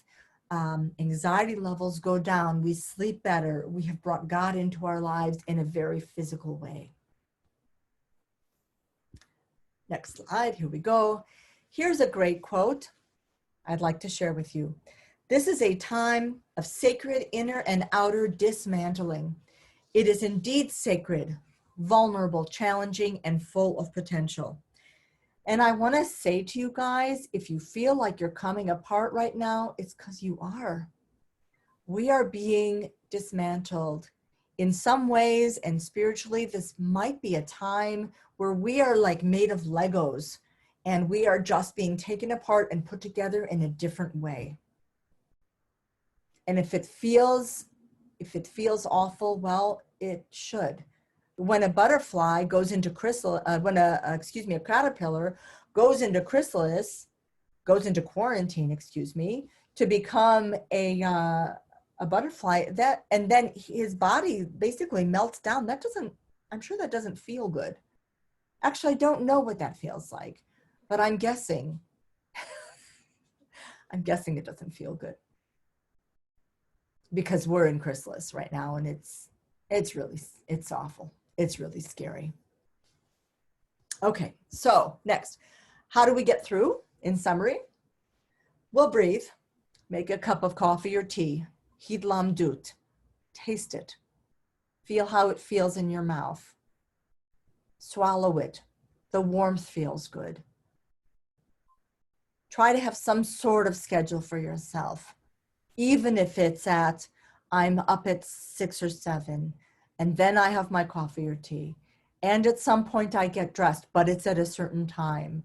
anxiety levels go down, we sleep better, we have brought God into our lives in a very physical way. Next slide, here we go. Here's a great quote I'd like to share with you. This is a time of sacred inner and outer dismantling. It is indeed sacred, vulnerable, challenging, and full of potential. And I want to say to you guys, if you feel like you're coming apart right now, it's because you are. We are being dismantled. In some ways, and spiritually, this might be a time where we are like made of Legos, and we are just being taken apart and put together in a different way. And if it feels awful, well, it should. When a butterfly goes into chrysalis, a caterpillar goes into chrysalis, goes into quarantine, to become a butterfly, and then his body basically melts down. I'm sure that doesn't feel good. Actually, I don't know what that feels like, but I'm guessing it doesn't feel good, because we're in chrysalis right now, and it's awful. It's really scary. Okay, so next, how do we get through? In summary, we'll breathe, make a cup of coffee or tea, Hidlamdut, taste it, feel how it feels in your mouth, swallow it, the warmth feels good. Try to have some sort of schedule for yourself, even if it's I'm up at 6 or 7, and then I have my coffee or tea, and at some point I get dressed, but it's at a certain time,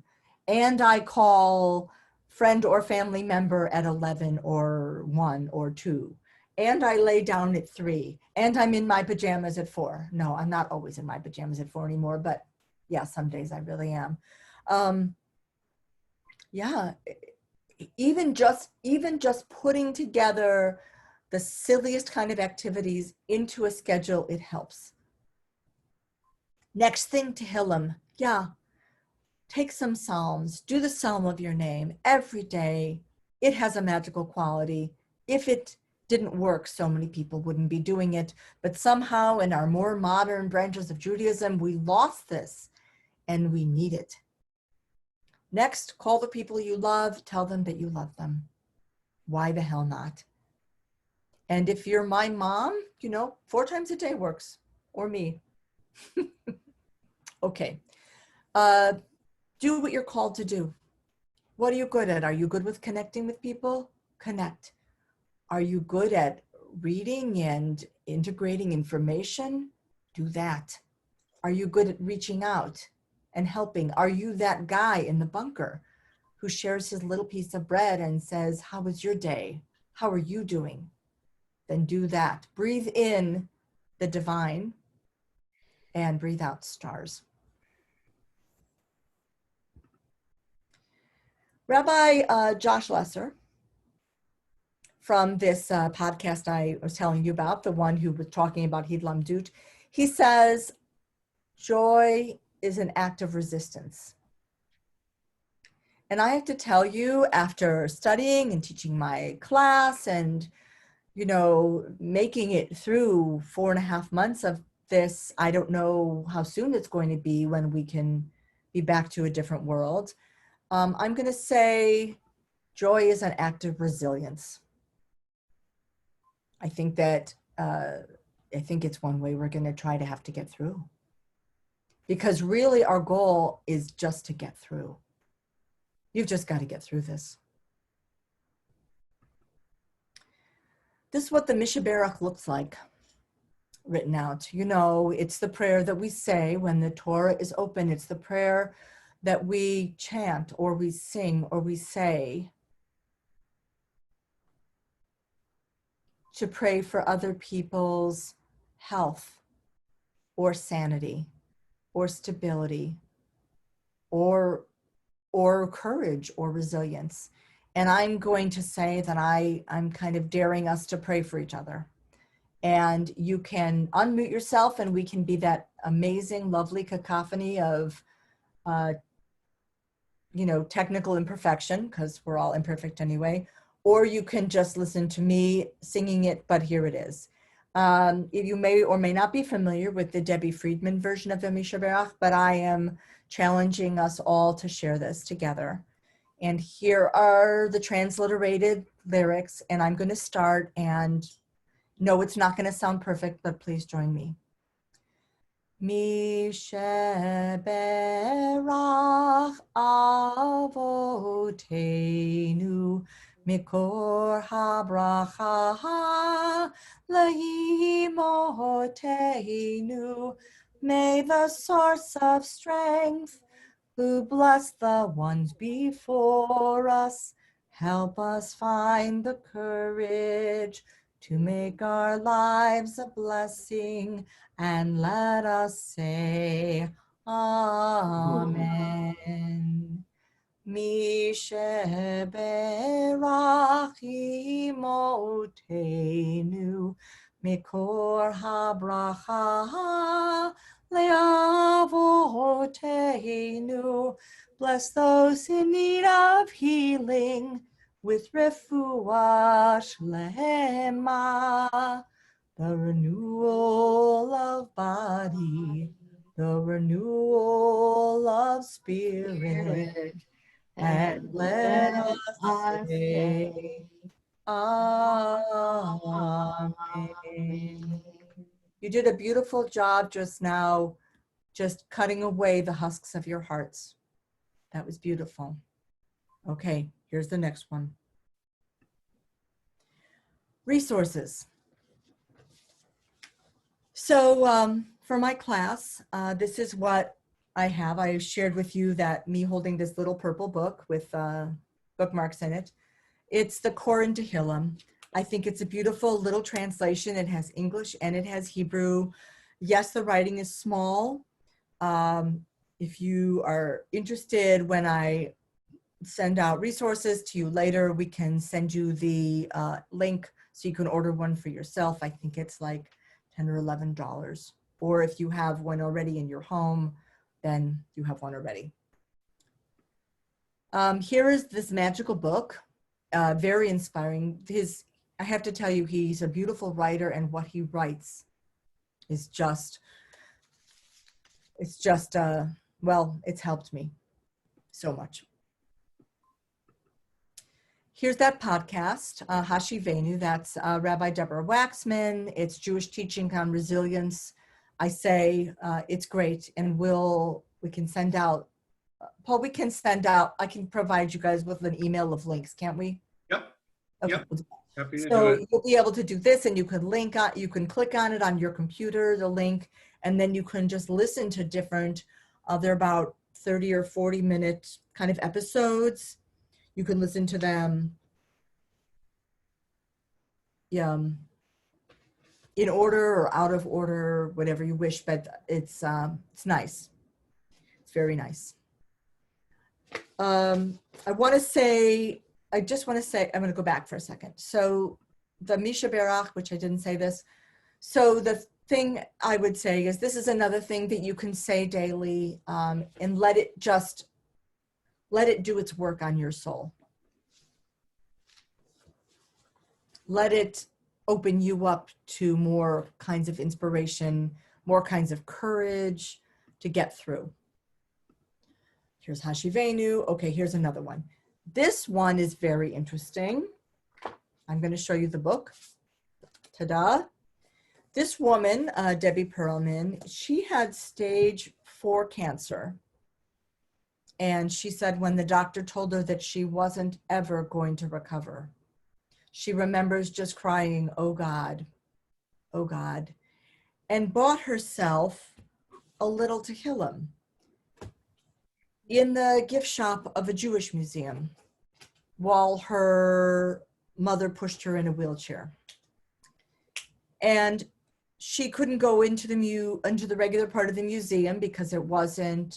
and I call friend or family member at 11 or 1 or 2, and I lay down at 3, and I'm in my pajamas at 4. No, I'm not always in my pajamas at 4 anymore, but yeah, some days I really am. Yeah, even just putting together the silliest kind of activities into a schedule, it helps. Next thing, Tehillim. Yeah, take some Psalms, do the Psalm of your name every day. It has a magical quality. If it didn't work, so many people wouldn't be doing it, but somehow in our more modern branches of Judaism, we lost this and we need it. Next, call the people you love. Tell them that you love them. Why the hell not? And if you're my mom, 4 times a day works, or me. Okay. Do what you're called to do. What are you good at? Are you good with connecting with people? Connect. Are you good at reading and integrating information? Do that. Are you good at reaching out and helping? Are you that guy in the bunker who shares his little piece of bread and says, how was your day? How are you doing? Then do that. Breathe in the divine and breathe out stars. Rabbi Josh Lesser, from this podcast I was telling you about, the one who was talking about Hidlamdut, he says, joy is an act of resistance. And I have to tell you, after studying and teaching my class and, making it through 4.5 months of this, I don't know how soon it's going to be when we can be back to a different world. I'm going to say joy is an act of resilience. I think that, I think it's one way we're going to try to have to get through. Because really our goal is just to get through. You've just got to get through this. This is what the Mishaberach looks like, written out. It's the prayer that we say when the Torah is open. It's the prayer that we chant or we sing or we say to pray for other people's health or sanity or stability or courage or resilience. And I'm going to say that I'm kind of daring us to pray for each other. And you can unmute yourself and we can be that amazing, lovely cacophony of, technical imperfection, because we're all imperfect anyway. Or you can just listen to me singing it, but here it is. You may or may not be familiar with the Debbie Friedman version of the Mishaberach, but I am challenging us all to share this together. And here are the transliterated lyrics, and I'm going to start, and no, it's not going to sound perfect, but please join me. Mishaberach avotenu mikor habracha lahimotenu. May the source of strength, who bless the ones before us, help us find the courage to make our lives a blessing, and let us say Amen. Mishaberach imotenu mikor habracha leavotenu. Bless those in need of healing with refuah shlema, the renewal of body, the renewal of spirit, and let us say Amen. You did a beautiful job just now, just cutting away the husks of your hearts. That was beautiful. Okay, here's the next one. Resources. So for my class, this is what I have. I shared with you that me holding this little purple book with bookmarks in it. It's the Koren Tehillim. I think it's a beautiful little translation. It has English and it has Hebrew. Yes, the writing is small. If you are interested, when I send out resources to you later, we can send you the link so you can order one for yourself. I think it's like $10 or $11. Or if you have one already in your home, then you have one already. Here is this magical book, very inspiring. I have to tell you, he's a beautiful writer, and what he writes is just, well, it's helped me so much. here's that podcast, Hashi Venu. That's Rabbi Deborah Waxman. It's Jewish teaching on resilience. I say it's great, and we can send out, Paul, I can provide you guys with an email of links, can't we? Yep. Okay. Yep. Happy to do So it. you'll be able to do this, and you can click on it on your computer, the link, and then you can just listen to different, they're about 30 or 40 minute kind of episodes. You can listen to them in order or out of order, whatever you wish, but it's nice. It's very nice. I just want to say, I'm going to go back for a second. So the Misha Berach, which I didn't say this. So the thing I would say is this is another thing that you can say daily, and let it do its work on your soul. Let it open you up to more kinds of inspiration, more kinds of courage to get through. Here's Hashivenu. Okay, here's another one. This one is very interesting. I'm going to show you the book. Ta-da. This woman, Debbie Perlman, she had stage 4 cancer. And she said when the doctor told her that she wasn't ever going to recover, she remembers just crying, oh God, and bought herself a little Tehillim in the gift shop of a Jewish museum while her mother pushed her in a wheelchair. And she couldn't go into the regular part of the museum because it wasn't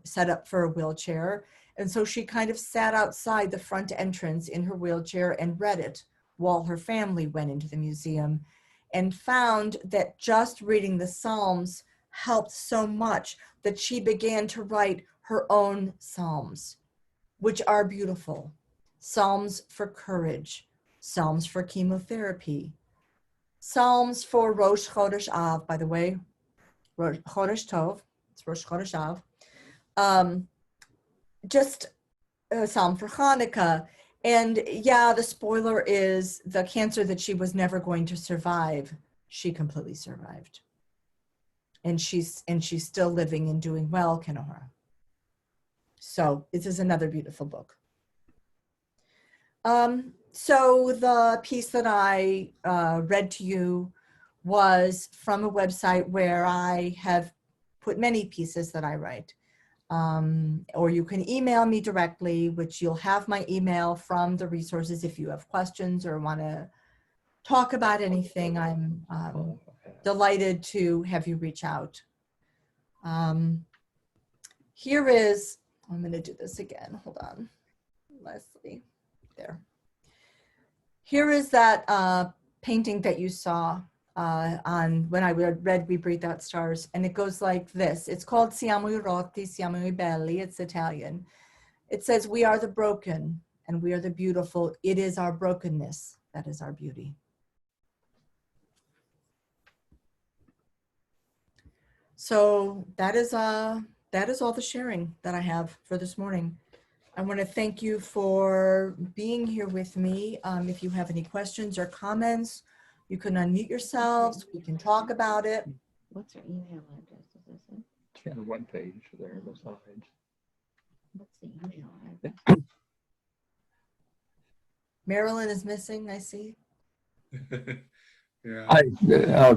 set up for a wheelchair. And so she kind of sat outside the front entrance in her wheelchair and read it while her family went into the museum, and found that just reading the Psalms helped so much that she began to write her own Psalms, which are beautiful. Psalms for courage, Psalms for chemotherapy, Psalms for Rosh Chodesh Av, by the way, Chodesh Tov, it's Rosh Chodesh Av. Just a Psalm for Hanukkah. And yeah, the spoiler is the cancer that she was never going to survive, she completely survived. And she's still living and doing well, Kenora. So this is another beautiful book. So the piece that I read to you was from a website where I have put many pieces that I write. Or you can email me directly, which you'll have my email from the resources if you have questions or want to talk about anything. I'm delighted to have you reach out. Here is, I'm going to do this again. Hold on, Leslie, there. Here is that painting that you saw on when I read We Breathe Out Stars, and it goes like this. It's called Siamo i rotti, siamo i belli. It's Italian. It says, we are the broken and we are the beautiful. It is our brokenness that is our beauty. So that is all the sharing that I have for this morning. I want to thank you for being here with me. If you have any questions or comments, you can unmute yourselves. We can talk about it. What's her email address? Is this it? It's on one page there besides. What's the email address? Marilyn is missing, I see. Yeah.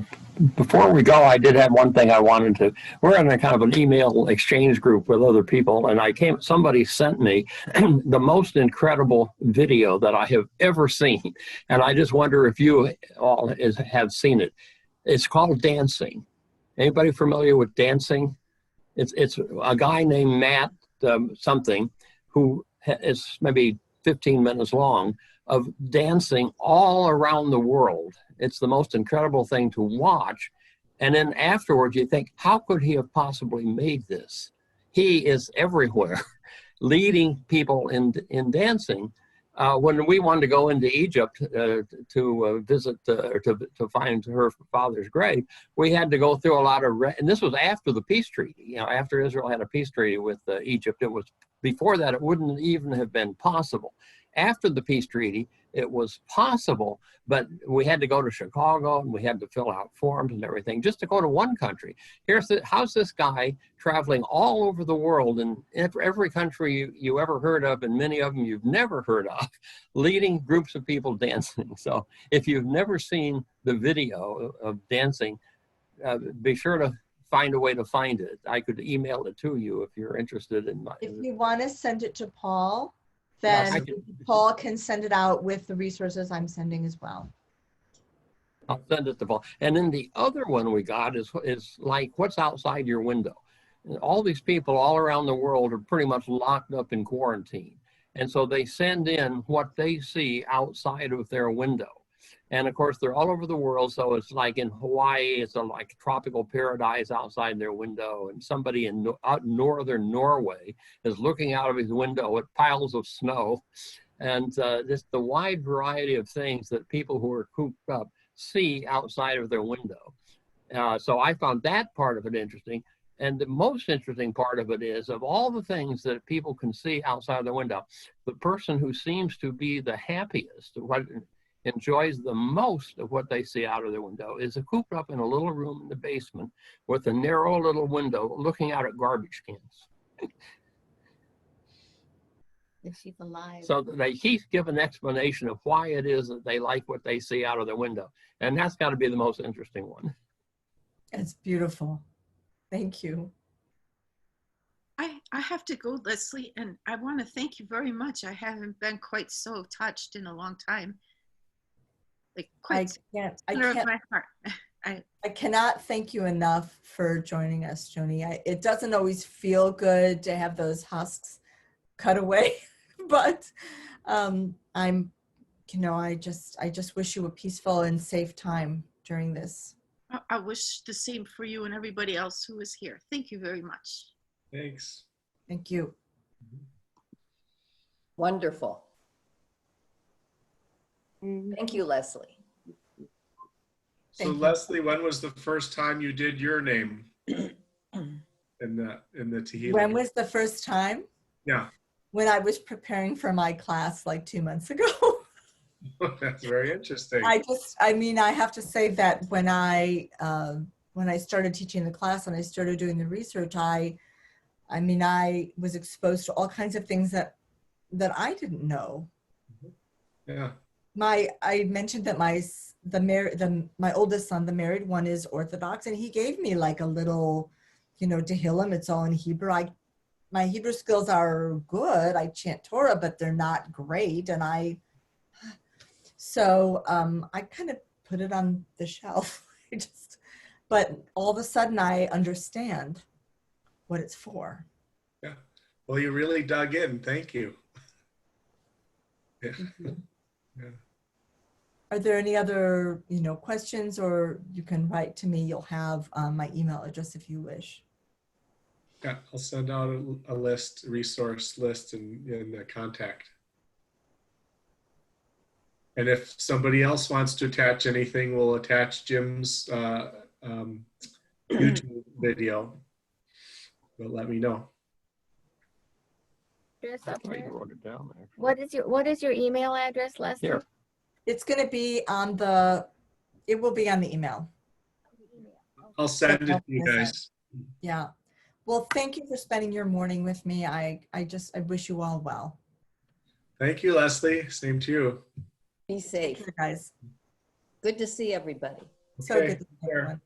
Before we go, I did have one thing I wanted to. We're in a kind of an email exchange group with other people, and somebody sent me the most incredible video that I have ever seen, and I just wonder if you all have seen it. It's called Dancing. Anybody familiar with dancing? It's a guy named Matt something who is maybe 15 minutes long of dancing all around the world. It's the most incredible thing to watch. And then afterwards you think, how could he have possibly made this? He is everywhere, leading people in dancing. When we wanted to go into Egypt to visit, to find her father's grave, we had to go through a lot of, and this was after the peace treaty, you know, after Israel had a peace treaty with Egypt. It was, before that, it wouldn't even have been possible. After the peace treaty, it was possible, but we had to go to Chicago and we had to fill out forms and everything just to go to one country. How's this guy traveling all over the world in every country you ever heard of, and many of them you've never heard of, leading groups of people dancing. So if you've never seen the video of dancing, be sure to find a way to find it. I could email it to you if you're interested in my. If you want to send it to Paul, Yes, then I can. Paul can send it out with the resources I'm sending as well. I'll send it to Paul. And then the other one we got is like what's outside your window. And all these people all around the world are pretty much locked up in quarantine. And so they send in what they see outside of their window. And of course, they're all over the world. So it's like in Hawaii, it's like tropical paradise outside their window. And somebody in northern Norway is looking out of his window at piles of snow. And just the wide variety of things that people who are cooped up see outside of their window. So I found that part of it interesting. And the most interesting part of it is, of all the things that people can see outside their window, the person who seems to be the happiest, what enjoys the most of what they see out of their window, is cooped up in a little room in the basement with a narrow little window looking out at garbage cans. If she's alive. So they keep giving an explanation of why it is that they like what they see out of their window. And that's got to be the most interesting one. It's beautiful. Thank you. I have to go, Leslie, and I want to thank you very much. I haven't been quite so touched in a long time. Like I quite can't, of my heart. I cannot thank you enough for joining us, Joni. It doesn't always feel good to have those husks cut away, but I just wish you a peaceful and safe time during this. I wish the same for you and everybody else who is here. Thank you very much. Thanks. Thank you. Wonderful. Mhm. Thank you, Leslie. So Thank you. Leslie, when was the first time you did your name in the Tehillim? When was the first time? Yeah, When I was preparing for my class like 2 months ago. that's very interesting. I have to say that when I started teaching the class and I started doing the research, I was exposed to all kinds of things that I didn't know. Yeah. I mentioned that my oldest son, the married one, is Orthodox, and he gave me like a little, Tehillim. It's all in Hebrew. My Hebrew skills are good. I chant Torah, but they're not great, so I kind of put it on the shelf. But all of a sudden I understand what it's for. Yeah. Well, you really dug in. Thank you. Yeah. Yeah. Are there any other, questions, or you can write to me? You'll have my email address if you wish. Yeah, I'll send out a resource list and contact. And if somebody else wants to attach anything, we'll attach Jim's YouTube video. But let me know. Address I up thought you there. wrote it down there. What is your email address, Leslie? Here. It's going to be it will be on the email. I'll send it to you guys. Yeah. Well, thank you for spending your morning with me. I wish you all well. Thank you, Leslie. Same to you. Be Take safe. care, guys. Good to see everybody. So Okay, good to see take care. everyone.